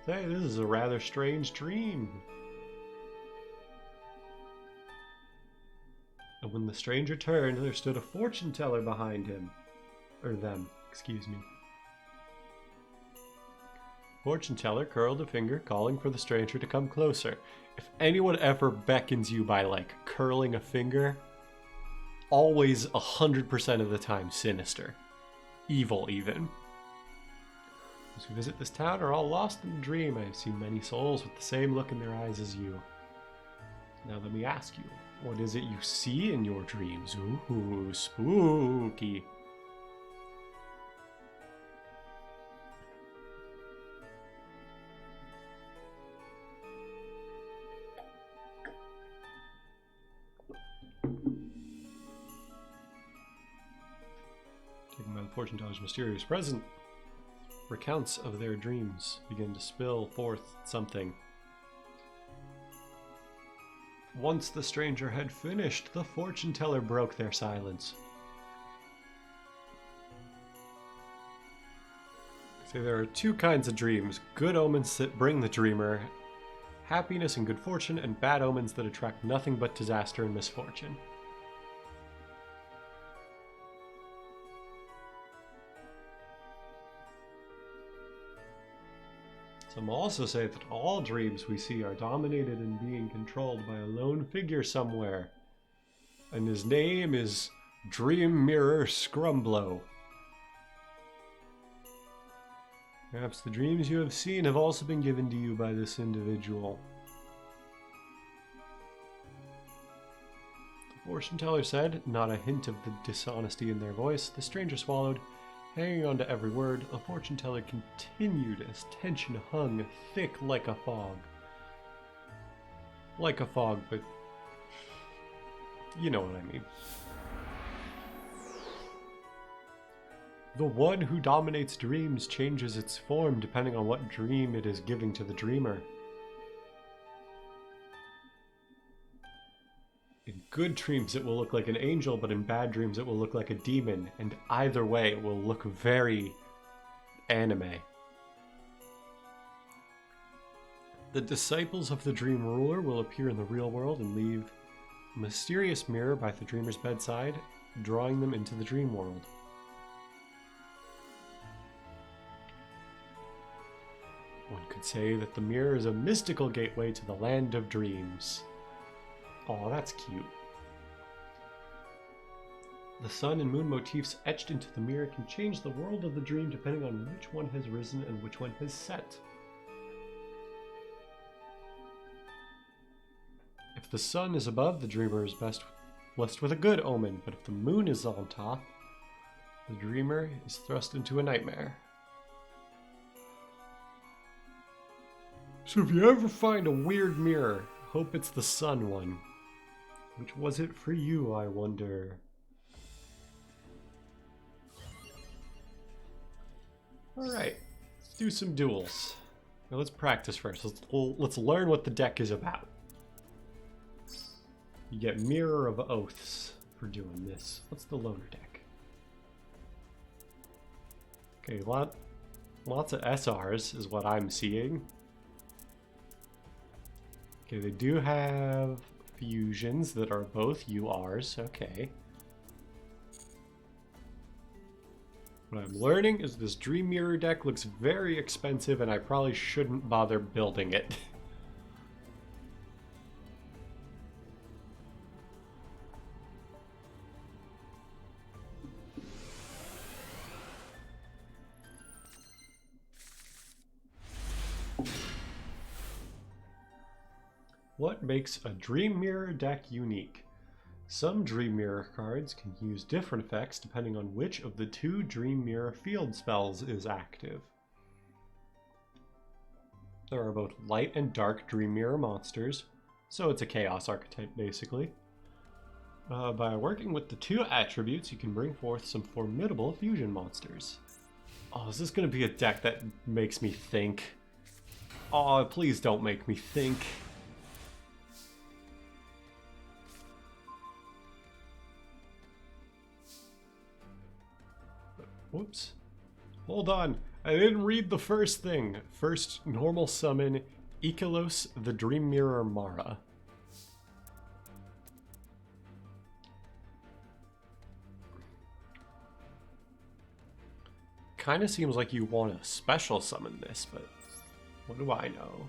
Hey, this is a rather strange dream. And when the stranger turned, there stood a fortune teller behind him. Or them, excuse me. Fortune teller curled a finger, calling for the stranger to come closer. If anyone ever beckons you by, like, curling a finger, always 100% of the time sinister. Evil, even. Those who visit this town are all lost in a dream. I have seen many souls with the same look in their eyes as you. Now let me ask you, what is it you see in your dreams? Ooh, spooky. Taken by the fortune teller's mysterious present, recounts of their dreams begin to spill forth something. Once the stranger had finished, the fortune teller broke their silence. So there are two kinds of dreams: good omens that bring the dreamer happiness and good fortune, and bad omens that attract nothing but disaster and misfortune. Some also say that all dreams we see are dominated and being controlled by a lone figure somewhere, and his name is Dream Mirror Scrumblow. Perhaps the dreams you have seen have also been given to you by this individual. The fortune teller said, not a hint of the dishonesty in their voice. The stranger swallowed. Hanging on to every word, the fortune teller continued as tension hung thick like a fog. Like a fog, but you know what I mean. The one who dominates dreams changes its form depending on what dream it is giving to the dreamer. In good dreams it will look like an angel, but in bad dreams it will look like a demon, and either way it will look very anime. The disciples of the dream ruler will appear in the real world and leave a mysterious mirror by the dreamer's bedside, drawing them into the dream world. One could say that the mirror is a mystical gateway to the land of dreams. Oh, that's cute. The sun and moon motifs etched into the mirror can change the world of the dream depending on which one has risen and which one has set. If the sun is above, the dreamer is blessed with a good omen, but if the moon is on top, the dreamer is thrust into a nightmare. So if you ever find a weird mirror, hope it's the sun one. Which was it for you, I wonder? Alright, let's do some duels. Now let's practice first. Let's learn what the deck is about. You get Mirror of Oaths for doing this. What's the loner deck? Okay, lots of SRs is what I'm seeing. Okay, they do have fusions that are both URs. Okay. What I'm learning is this Dream Mirror deck looks very expensive and I probably shouldn't bother building it. What makes a Dream Mirror deck unique? Some Dream Mirror cards can use different effects depending on which of the two Dream Mirror field spells is active. There are both light and dark Dream Mirror monsters, so it's a Chaos archetype basically. By working with the two attributes, you can bring forth some formidable fusion monsters. Oh, is this going to be a deck that makes me think? Oh, please don't make me think. Whoops. Hold on. I didn't read the first thing. First, normal summon Ikelos the Dream Mirror Mara. Kind of seems like you want to special summon this, but what do I know?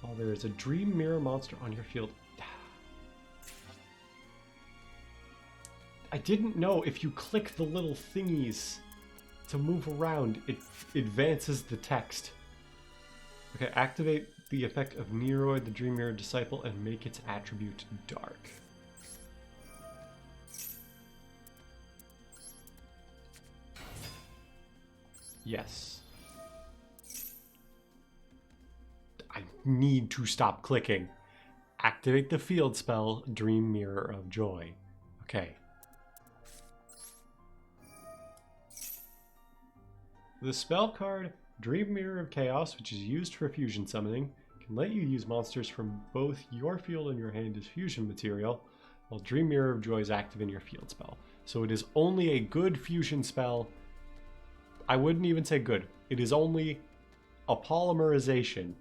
Oh, there is a Dream Mirror monster on your field. I didn't know if you click the little thingies to move around, it advances the text. Okay, activate the effect of Neroid, the Dream Mirror Disciple, and make its attribute dark. Yes. I need to stop clicking. Activate the field spell, Dream Mirror of Joy. Okay. The spell card, Dream Mirror of Chaos, which is used for fusion summoning, can let you use monsters from both your field and your hand as fusion material, while Dream Mirror of Joy is active in your field spell. So it is only a good fusion spell. I wouldn't even say good. It is only a polymerization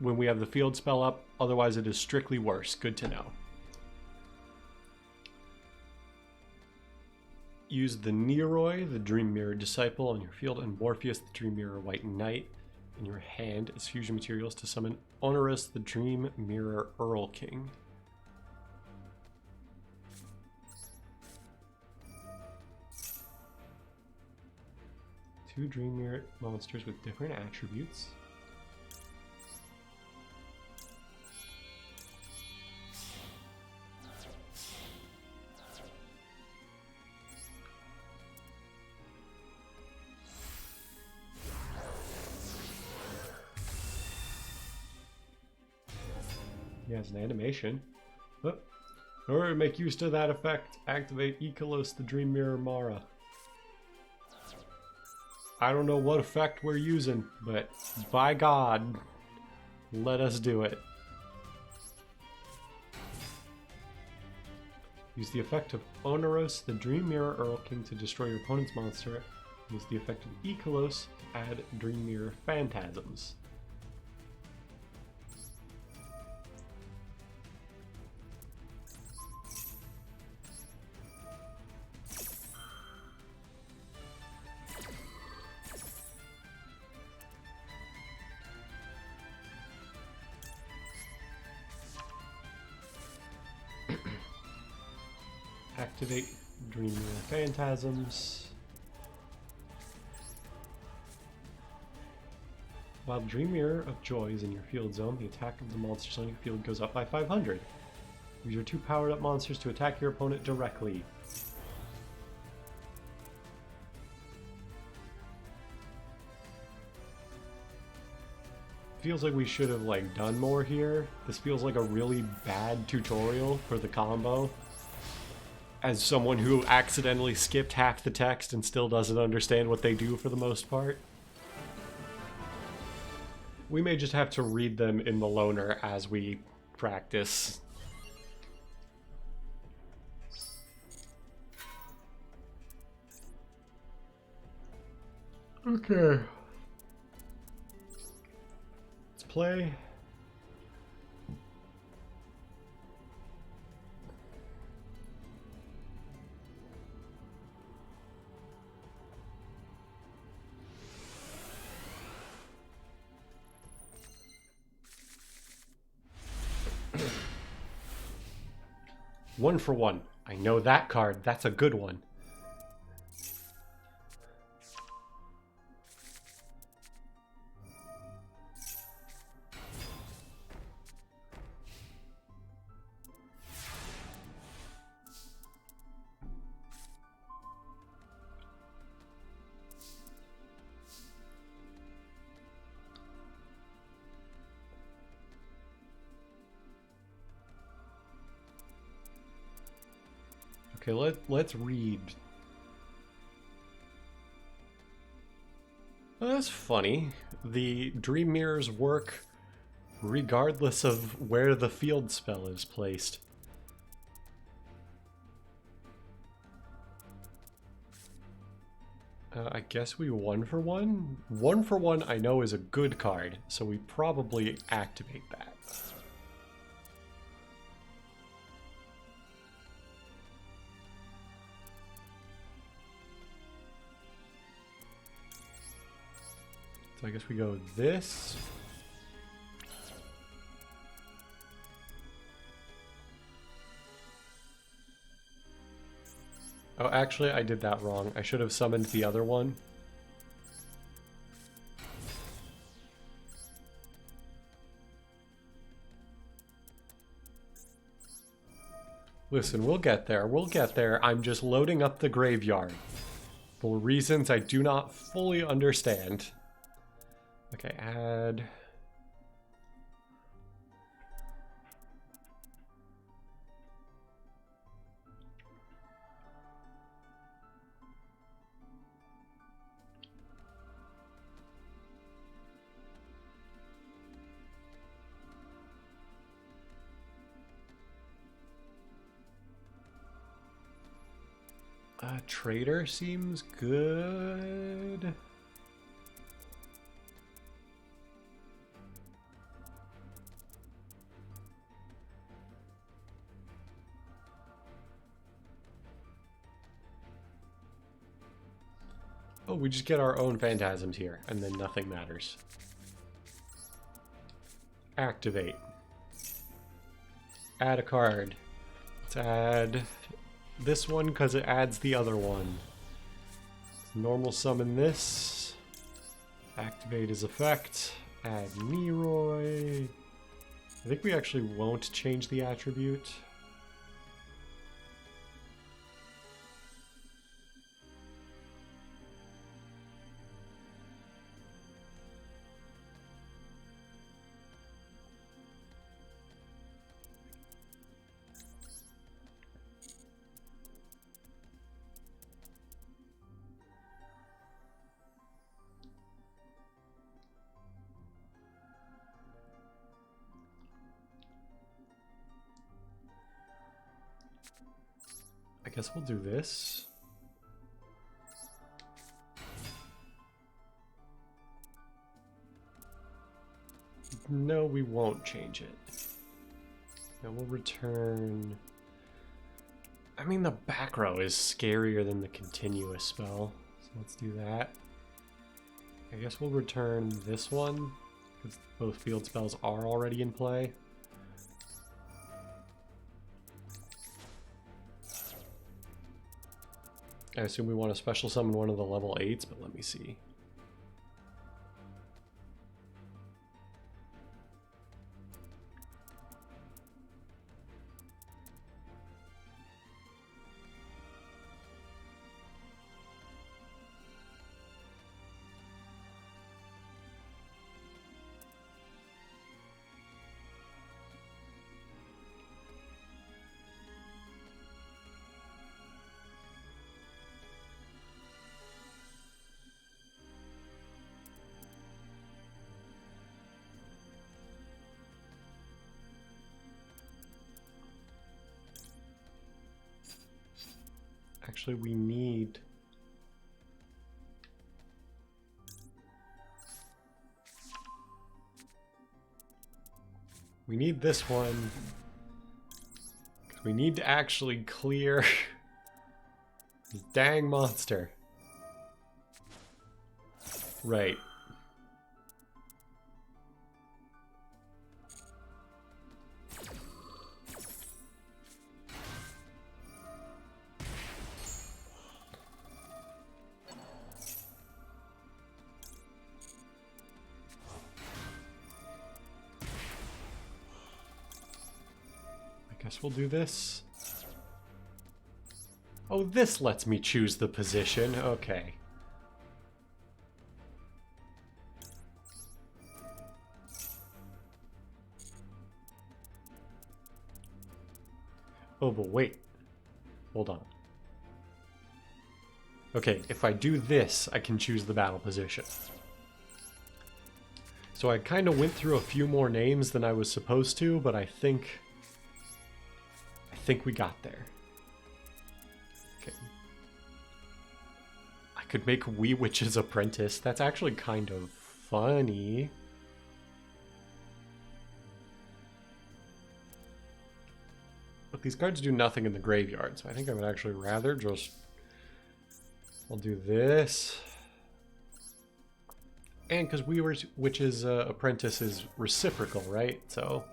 when we have the field spell up. Otherwise, it is strictly worse. Good to know. Use the Neroid, the Dream Mirror Disciple, on your field, and Morpheus, the Dream Mirror White Knight, in your hand as fusion materials to summon Onerous, the Dream Mirror Earl King. Two Dream Mirror monsters with different attributes. He has an animation. Oh. In order to make use of that effect, activate Ikelos the Dream Mirror Mara. I don't know what effect we're using, but by God, let us do it. Use the effect of Oneros, the Dream Mirror Earl King, to destroy your opponent's monster. Use the effect of Ikelos to add Dream Mirror Phantasms. Activate Dream Phantasms. While Dream Mirror of Joy is in your field zone, the attack of the monsters on your field goes up by 500. Use your 2 powered up monsters to attack your opponent directly. Feels like we should have done more here. This feels like a really bad tutorial for the combo. As someone who accidentally skipped half the text and still doesn't understand what they do for the most part. We may just have to read them in the loner as we practice. Okay. Let's play. One for one. I know that card. That's a good one. Okay, let's read. Oh, that's funny. The Dream Mirrors work regardless of where the field spell is placed. I guess we 1 for 1? 1 for 1 I know is a good card, so we probably activate that. So I guess we go this. Oh, actually, I did that wrong. I should have summoned the other one. Listen, we'll get there. We'll get there. I'm just loading up the graveyard for reasons I do not fully understand. Okay, add... Trader seems good. Oh, we just get our own phantasms here, and then nothing matters. Activate. Add a card. Let's add this one because it adds the other one. Normal summon this. Activate his effect. Add Leroy. I think we actually won't change the attribute. I guess we'll do this. No, we won't change it. Now we'll return... I mean, the back row is scarier than the continuous spell, so let's do that. I guess we'll return this one, because both field spells are already in play. I assume we want to special summon one of the level 8s, but let me see. Actually, we need... We need this one. We need to actually clear this dang monster. Right. Guess we'll do this. Oh, this lets me choose the position. Okay. Oh, but wait. Hold on. Okay, if I do this, I can choose the battle position. So I kind of went through a few more names than I was supposed to, but I think we got there. Okay. I could make Wee Witch's Apprentice. That's actually kind of funny. But these cards do nothing in the graveyard, so I think I would actually rather just... I'll do this. And because Wee Witch's Apprentice is reciprocal, right? So...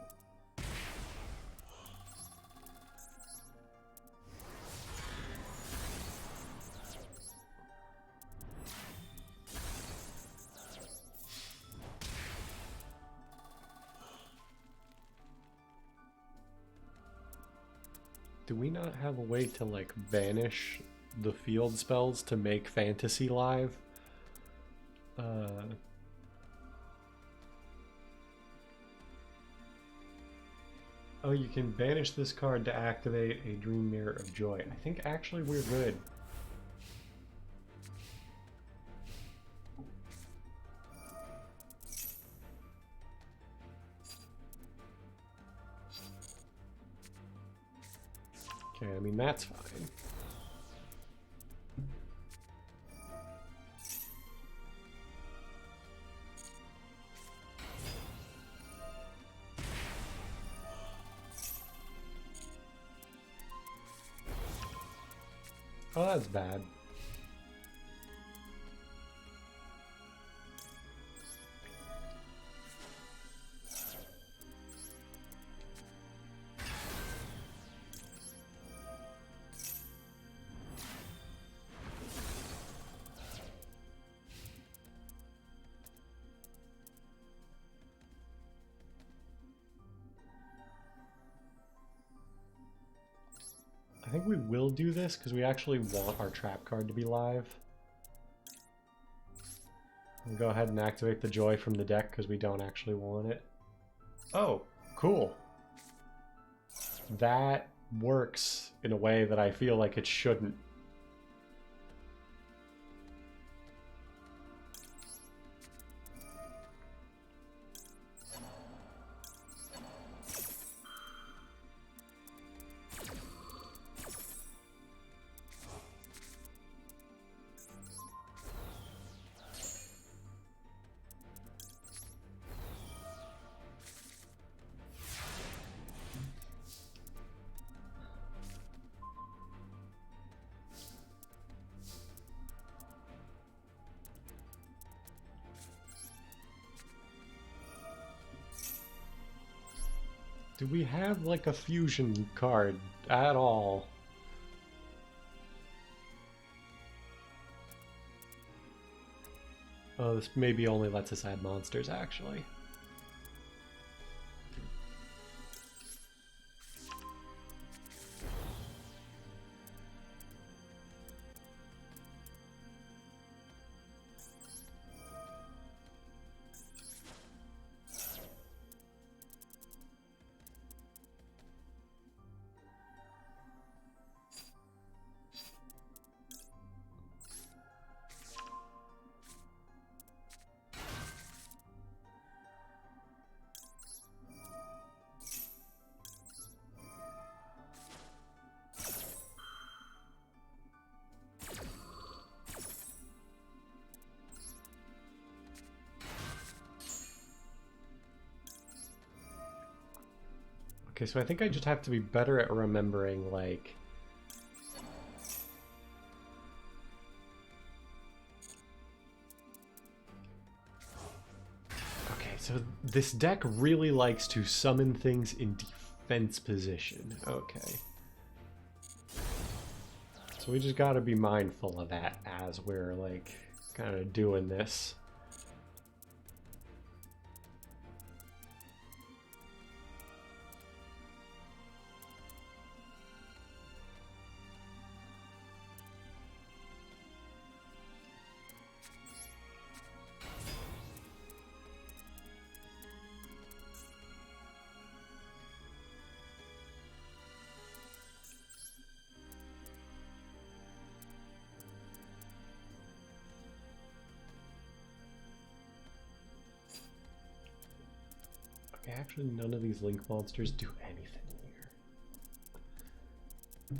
Do we not have a way to, like, banish the field spells to make Fantasy live? Oh, you can banish this card to activate a Dream Mirror of Joy. I think actually we're good. Okay, I mean, that's fine. Oh, that's bad. I think we will do this because we actually want our trap card to be live. We'll go ahead and activate the Joy from the deck because we don't actually want it. Oh, cool. That works in a way that I feel like it shouldn't. Do we have, like, a fusion card at all? Oh, this maybe only lets us add monsters, actually. Okay, so I think I just have to be better at remembering, like... Okay, so this deck really likes to summon things in defense position. Okay. So we just gotta be mindful of that as we're, like, kind of doing this. Actually, none of these link monsters do anything here.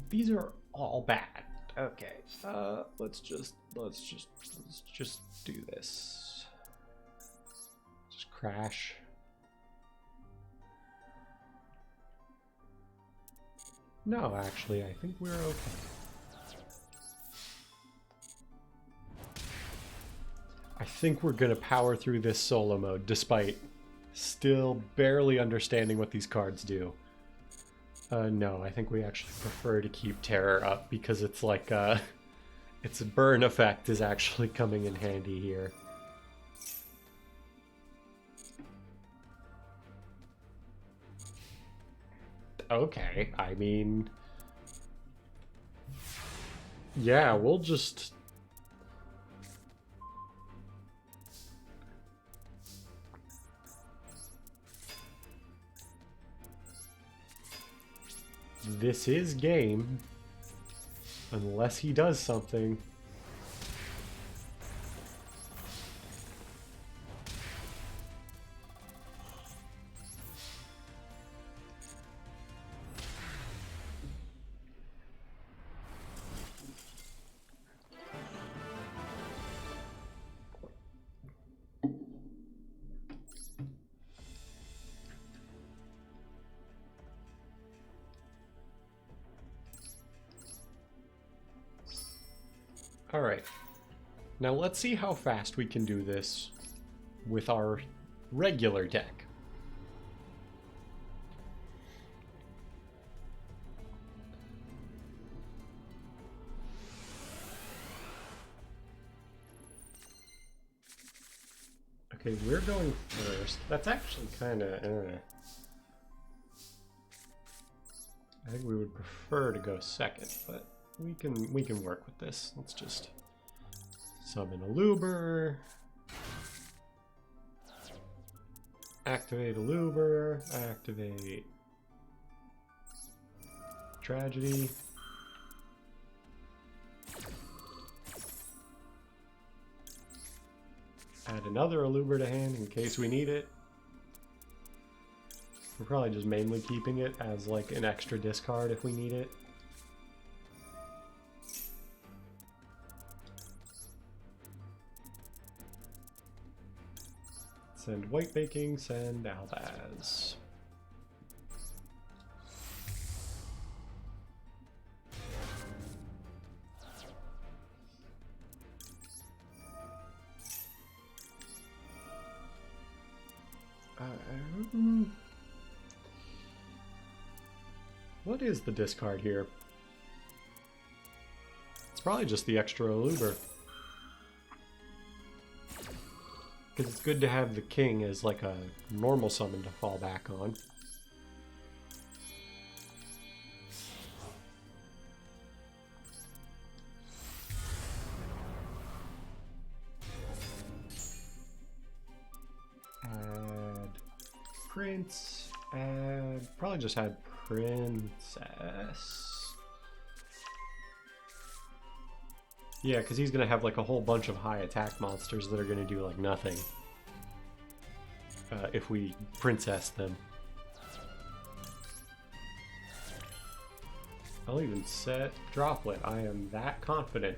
These are all bad. Okay, let's just do this. Just crash. No, actually, I think we're okay. I think we're gonna power through this solo mode, despite still barely understanding what these cards do. No, I think we actually prefer to keep Terror up because it's like, its burn effect is actually coming in handy here. Okay, I mean... Yeah, we'll just... This is game. Unless he does something. Alright, now let's see how fast we can do this with our regular deck. Okay, we're going first. That's actually kind of... I think we would prefer to go second, but... We can work with this. Let's just summon a Luber. Activate a Luber. Activate Tragedy. Add another Luber to hand in case we need it. We're probably just mainly keeping it as like an extra discard if we need it. Send White Baking, send Albaz. What is the discard here? It's probably just the extra Luber. Because it's good to have the king as like a normal summon to fall back on. Add prince, add, probably just add princess. Yeah, because he's going to have like a whole bunch of high attack monsters that are going to do like nothing if we princess them. I'll even set droplet. I am that confident.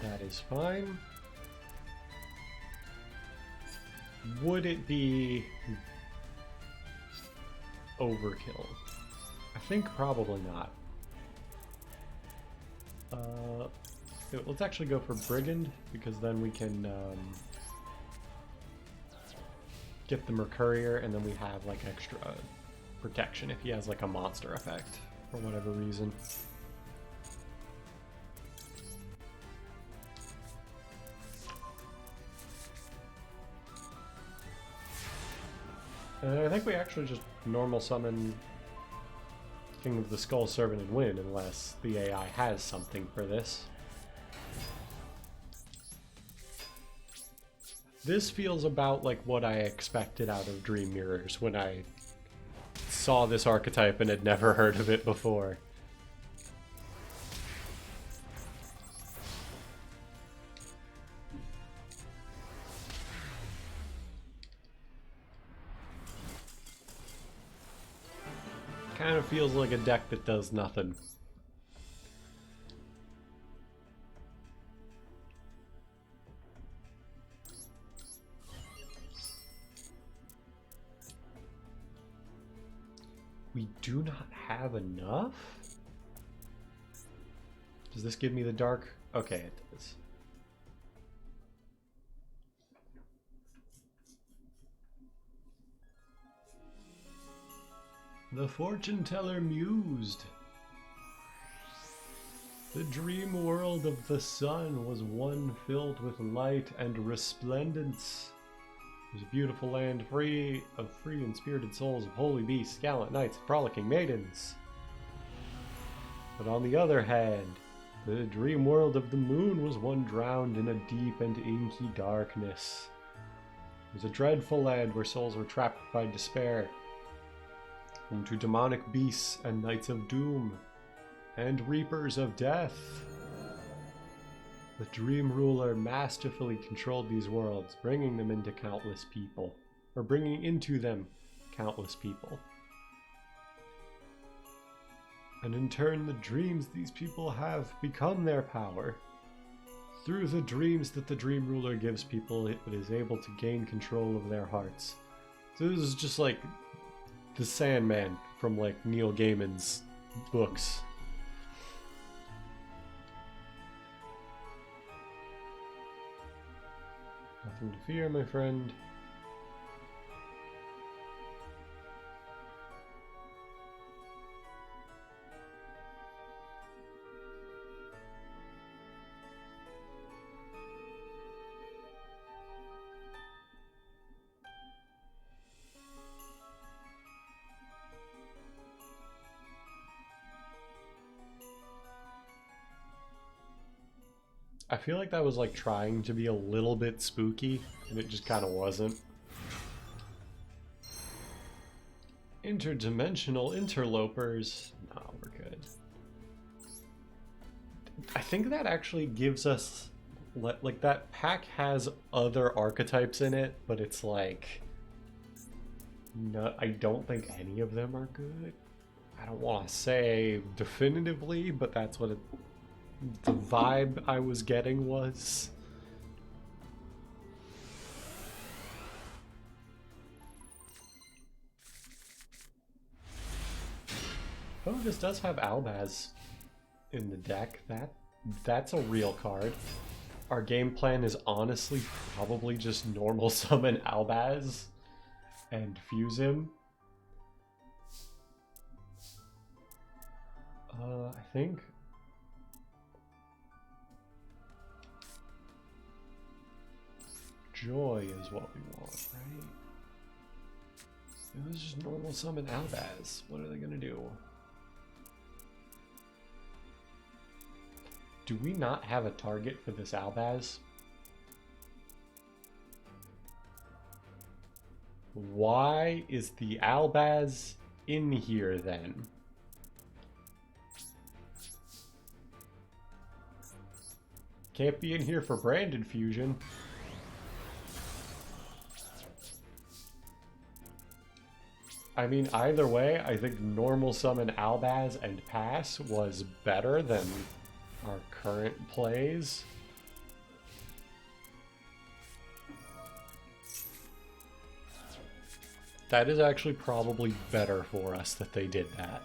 That is fine. Would it be overkill? I think probably not. Let's actually go for Brigand, because then we can get the Mercurier, and then we have like extra protection if he has like a monster effect for whatever reason. I think we actually just normal summon King of the Skull Servant and win, unless the AI has something for this. This feels about like what I expected out of Dream Mirrors when I saw this archetype and had never heard of it before. Kind of feels like a deck that does nothing. We do not have enough? Does this give me the dark? Okay, it does. The fortune teller mused. The dream world of the sun was one filled with light and resplendence. It was a beautiful land free of free and spirited souls of holy beasts, gallant knights, and frolicking maidens. But on the other hand, the dream world of the moon was one drowned in a deep and inky darkness. It was a dreadful land where souls were trapped by despair, home to demonic beasts and knights of doom, and reapers of death. The Dream Ruler masterfully controlled these worlds, bringing them into countless people, or bringing into them countless people. And in turn, the dreams these people have become their power. Through the dreams that the Dream Ruler gives people, it is able to gain control of their hearts. So this is just like the Sandman from like Neil Gaiman's books. Nothing to fear, my friend. I feel like that was like trying to be a little bit spooky, and it just kind of wasn't. Interdimensional interlopers. No, we're good. I think that actually gives us, like, that pack has other archetypes in it, but it's like, no, I don't think any of them are good. I don't want to say definitively, but that's what the vibe I was getting was. Oh, this does have Albaz in the deck. That's a real card. Our game plan is honestly probably just normal summon Albaz and fuse him I think Joy is what we want, right? It was just normal summon Albaz. What are they gonna do? Do we not have a target for this Albaz? Why is the Albaz in here then? Can't be in here for branded fusion. I mean, either way, I think normal summon Albaz and pass was better than our current plays. That is actually probably better for us that they did that.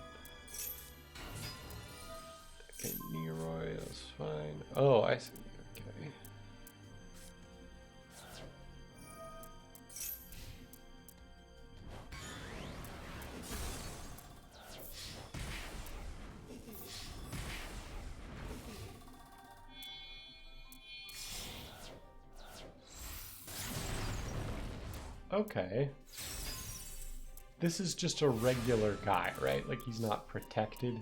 Okay, Neroy, that's fine. Oh, I see. Okay. Okay. This is just a regular guy, right? Like, he's not protected.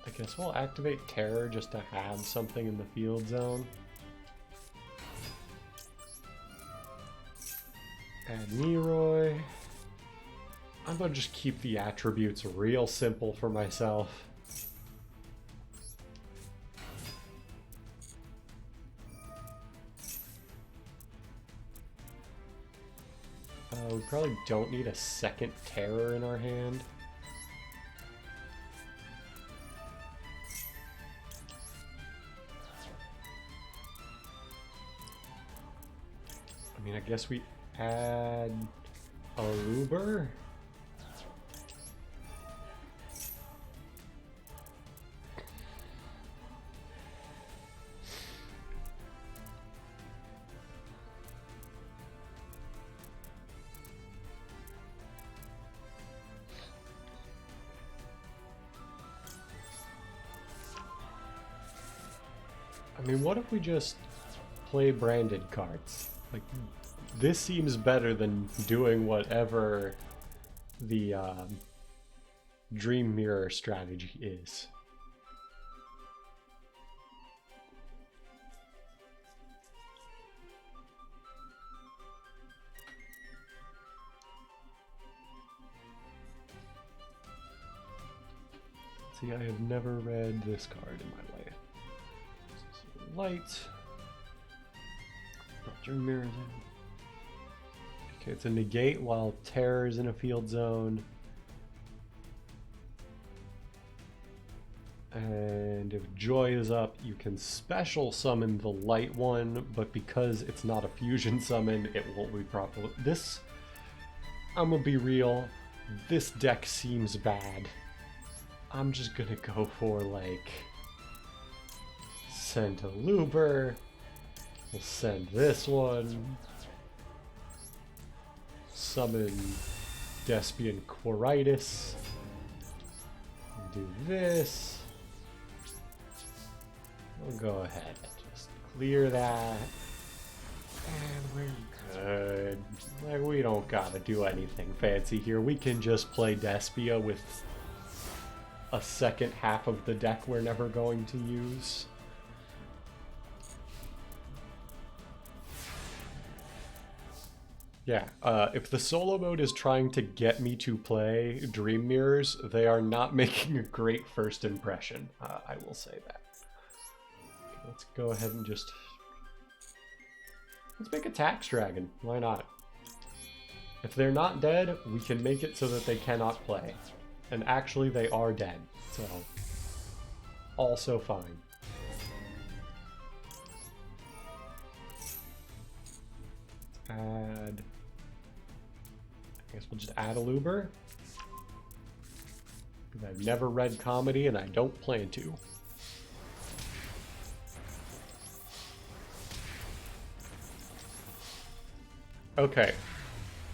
I guess we'll activate Terror just to have something in the field zone. Add Neroy. I'm gonna just keep the attributes real simple for myself. We probably don't need a second Terror in our hand. I mean, I guess we add a Luber. I mean, what if we just play branded cards? Like, this seems better than doing whatever the Dream Mirror strategy is. See, I have never read this card in my life. Light. Dream Mirror's in. Okay, it's a negate while Terror is in a field zone. And if Joy is up, you can special summon the light one, but because it's not a fusion summon, it won't be proper. This, I'm gonna be real, this deck seems bad. I'm just gonna go for, like, send a Luber. We'll send this one. Summon Despian Quiritis. Do this. We'll go ahead. Just clear that. And we're good. Like, we don't gotta do anything fancy here. We can just play Despia with a second half of the deck we're never going to use. Yeah, if the solo mode is trying to get me to play Dream Mirrors, they are not making a great first impression. I will say that. Okay, let's go ahead and just... let's make a Tax Dragon. Why not? If they're not dead, we can make it so that they cannot play. And actually, they are dead. So, also fine. Add... I guess we'll just add a Luber. I've never read comedy and I don't plan to. Okay,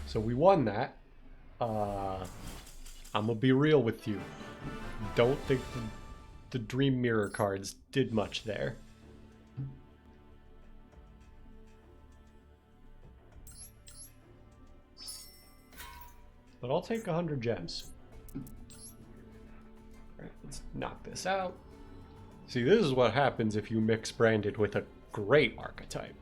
so we won that. I'm gonna be real with you. Don't think the Dream Mirror cards did much there. But I'll take 100 gems. Alright, let's knock this out. See, this is what happens if you mix Branded with a great archetype.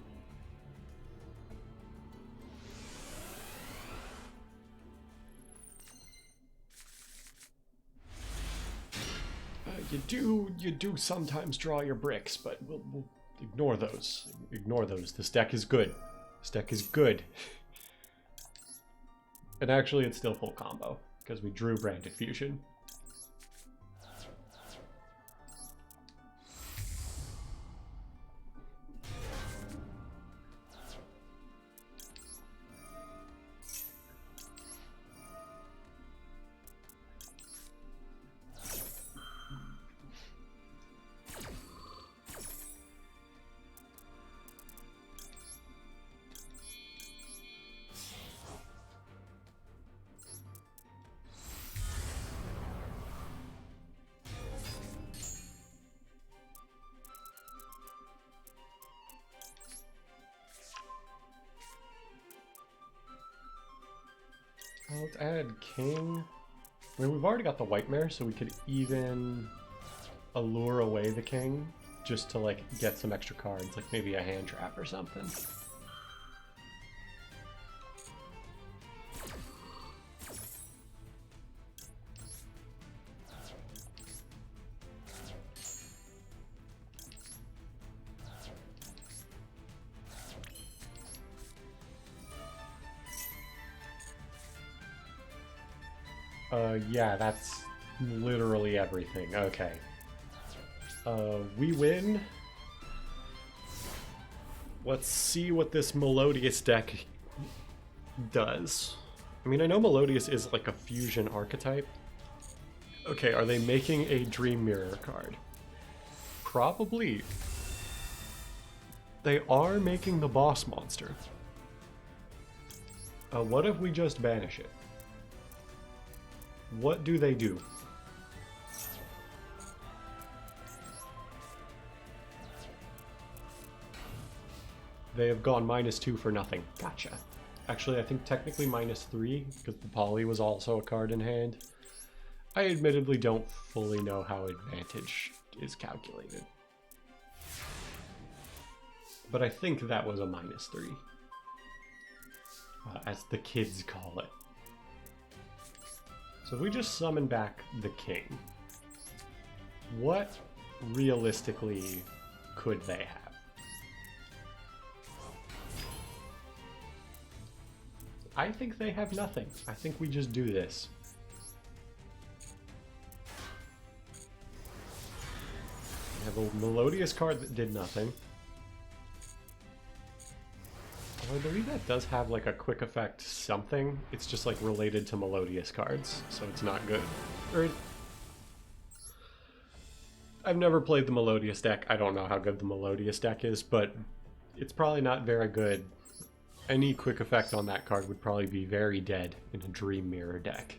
You do sometimes draw your bricks, but we'll ignore those. Ignore those. This deck is good. This deck is good. And actually, it's still full combo, because we drew Branded Fusion. Let's add King. I mean, we've already got the White Mare, so we could even allure away the King just to, like, get some extra cards, like maybe a hand trap or something. Yeah, that's literally everything. Okay. We win. Let's see what this Melodious deck does. I mean, I know Melodious is like a fusion archetype. Okay, are they making a Dream Mirror card? Probably. They are making the boss monster. What if we just banish it? What do they do? They have gone -2 for nothing. Gotcha. Actually, I think technically -3, because the Poly was also a card in hand. I admittedly don't fully know how advantage is calculated. But I think that was a -3. As the kids call it. So if we just summon back the King, what realistically could they have? I think they have nothing. I think we just do this. We have a Melodious card that did nothing. I believe that does have like a quick effect something. It's just like related to Melodious cards, so it's not good. Or I've never played the Melodious deck. I don't know how good the Melodious deck is, but it's probably not very good. Any quick effect on that card would probably be very dead in a Dream Mirror deck.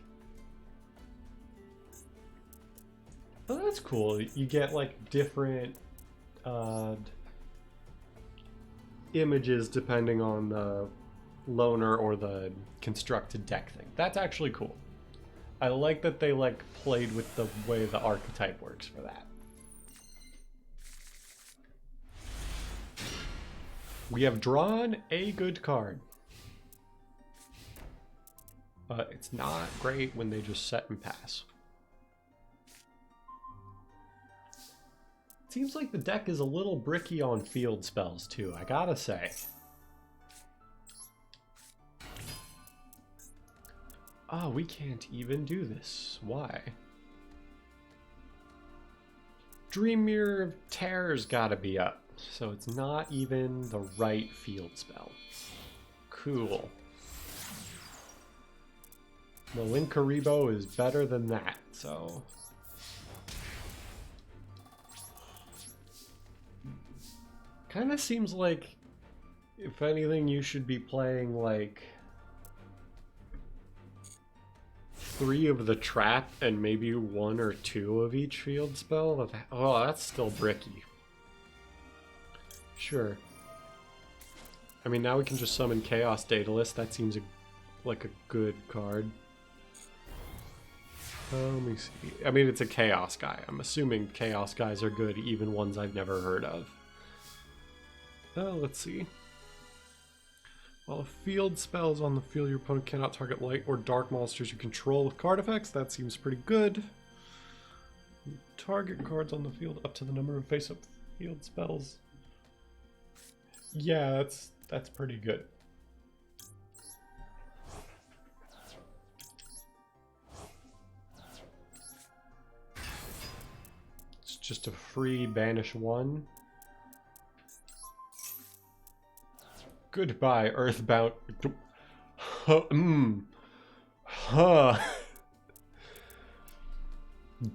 Oh, that's cool. You get like different images depending on the loner or the constructed deck thing. That's actually cool. I like that they like played with the way the archetype works for that. We have drawn a good card. It's not great when they just set and pass. Seems like the deck is a little bricky on field spells too, I gotta say. Oh, we can't even do this. Why? Dream Mirror Terror's gotta be up, so it's not even the right field spell. Cool. Well, Linkaribo is better than that, so... Kind of seems like If anything, you should be playing like 3 of the trap and maybe 1 or 2 of each field spell. Oh, that's still bricky. Sure. I mean, now we can just summon Chaos Daedalus. That seems like a good card. Let me see. I mean, it's a Chaos guy. I'm assuming Chaos guys are good, even ones I've never heard of. Let's see. While a field spell is on the field, your opponent cannot target light or dark monsters you control with card effects. That seems pretty good. Target cards on the field up to the number of face-up field spells. Yeah, that's pretty good. It's just a free banish 1. Goodbye, Earthbound.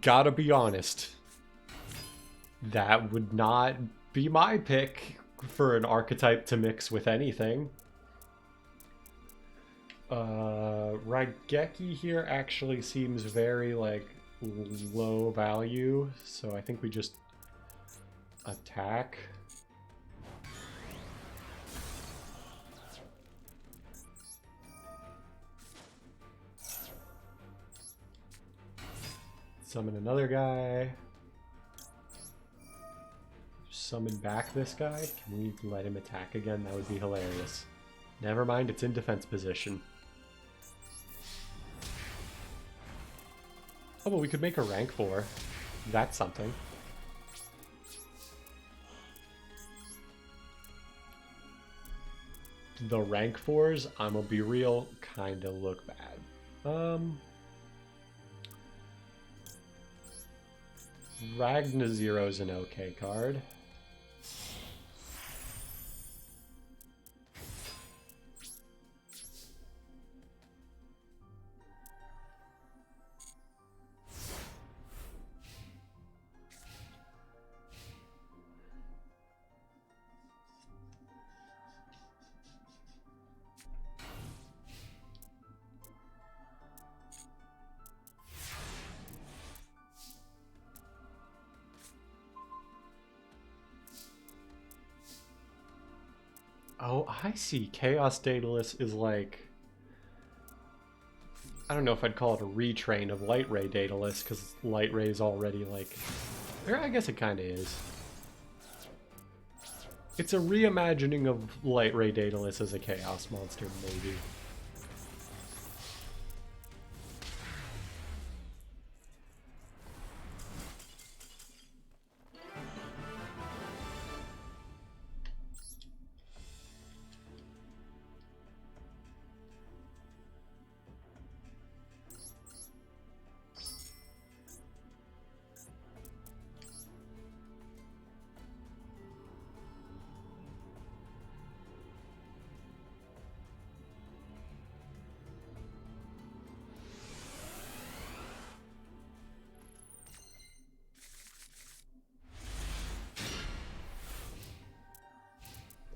Gotta be honest. That would not be my pick for an archetype to mix with anything. Raigeki here actually seems very, like, low value, so I think we just attack. Summon another guy. Summon back this guy. Can we let him attack again? That would be hilarious. Never mind, it's in defense position. Oh, but we could make a rank 4. That's something. The rank 4s, I'm gonna be real, kinda look bad. Ragna Zero's an okay card. Oh, I see. Chaos Daedalus is like... I don't know if I'd call it a retrain of Light Ray Daedalus, because Light Ray is already like... Or I guess it kind of is. It's a reimagining of Light Ray Daedalus as a Chaos monster, maybe.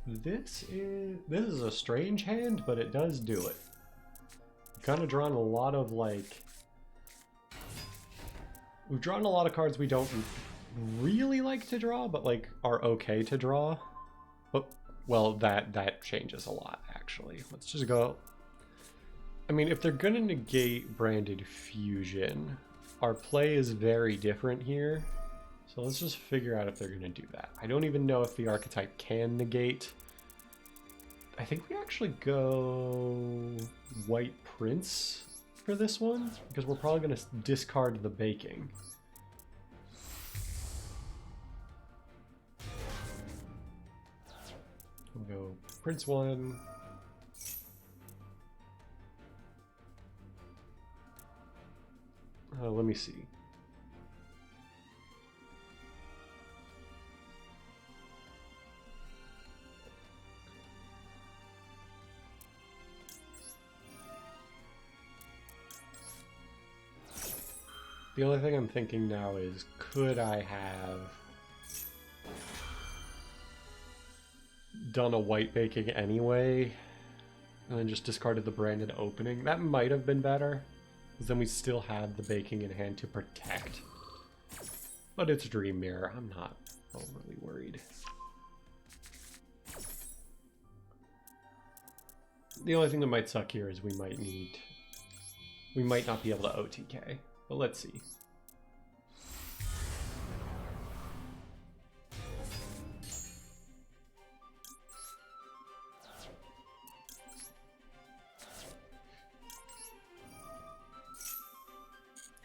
This is a strange hand, but it does do it. Kind of drawn a lot of like... We've drawn a lot of cards we don't really like to draw, but like are okay to draw. But, well, that changes a lot, actually. Let's just go... I mean, if they're gonna negate Branded Fusion, our play is very different here. So let's just figure out if they're gonna do that. I don't even know if the archetype can negate. I think we actually go White Prince for this one, because we're probably gonna discard the baking. We'll go Prince 1. Let me see. The only thing I'm thinking now is, could I have done a white baking anyway, and then just discarded the branded opening. That might have been better, because then we still had the baking in hand to protect. But it's Dream Mirror. I'm not overly worried. The only thing that might suck here is we might not be able to OTK, but let's see.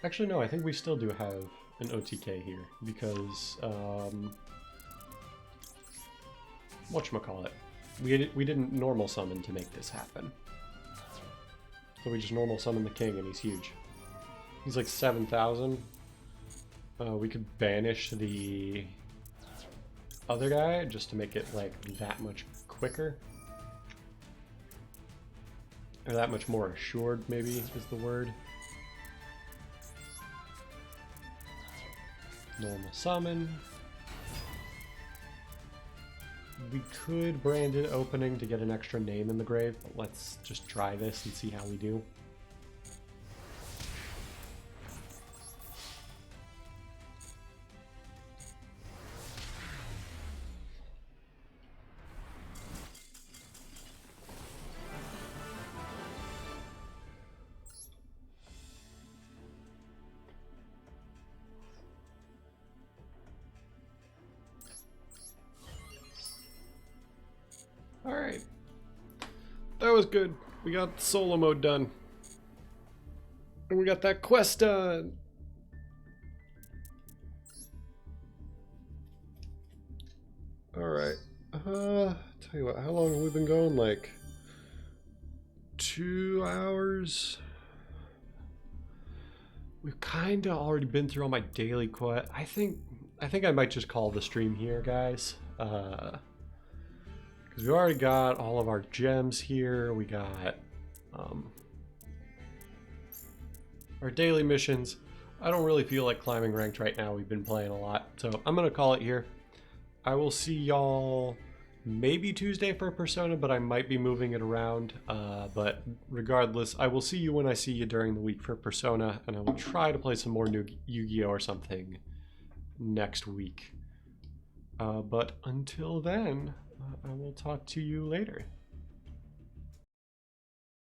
Actually, no, I think we still do have an OTK here, because, whatchamacallit, we didn't normal summon to make this happen. So we just normal summon the king, and he's huge. He's like 7,000. We could banish the other guy, just to make it, like, that much quicker. Or that much more assured, maybe, is the word. Normal summon. We could branded opening to get an extra name in the grave, but let's just try this and see how we do. Alright. That was good. We got solo mode done. And we got that quest done. Alright. Tell you what, how long have we been going? Like 2 hours? We've kinda already been through all my daily quest. I think I might just call the stream here, guys. Because we already got all of our gems here. We got our daily missions. I don't really feel like climbing ranked right now. We've been playing a lot. So I'm going to call it here. I will see y'all maybe Tuesday for Persona, but I might be moving it around. But regardless, I will see you when I see you during the week for Persona. And I will try to play some more new Yu-Gi-Oh! Or something next week. But until then... I will talk to you later.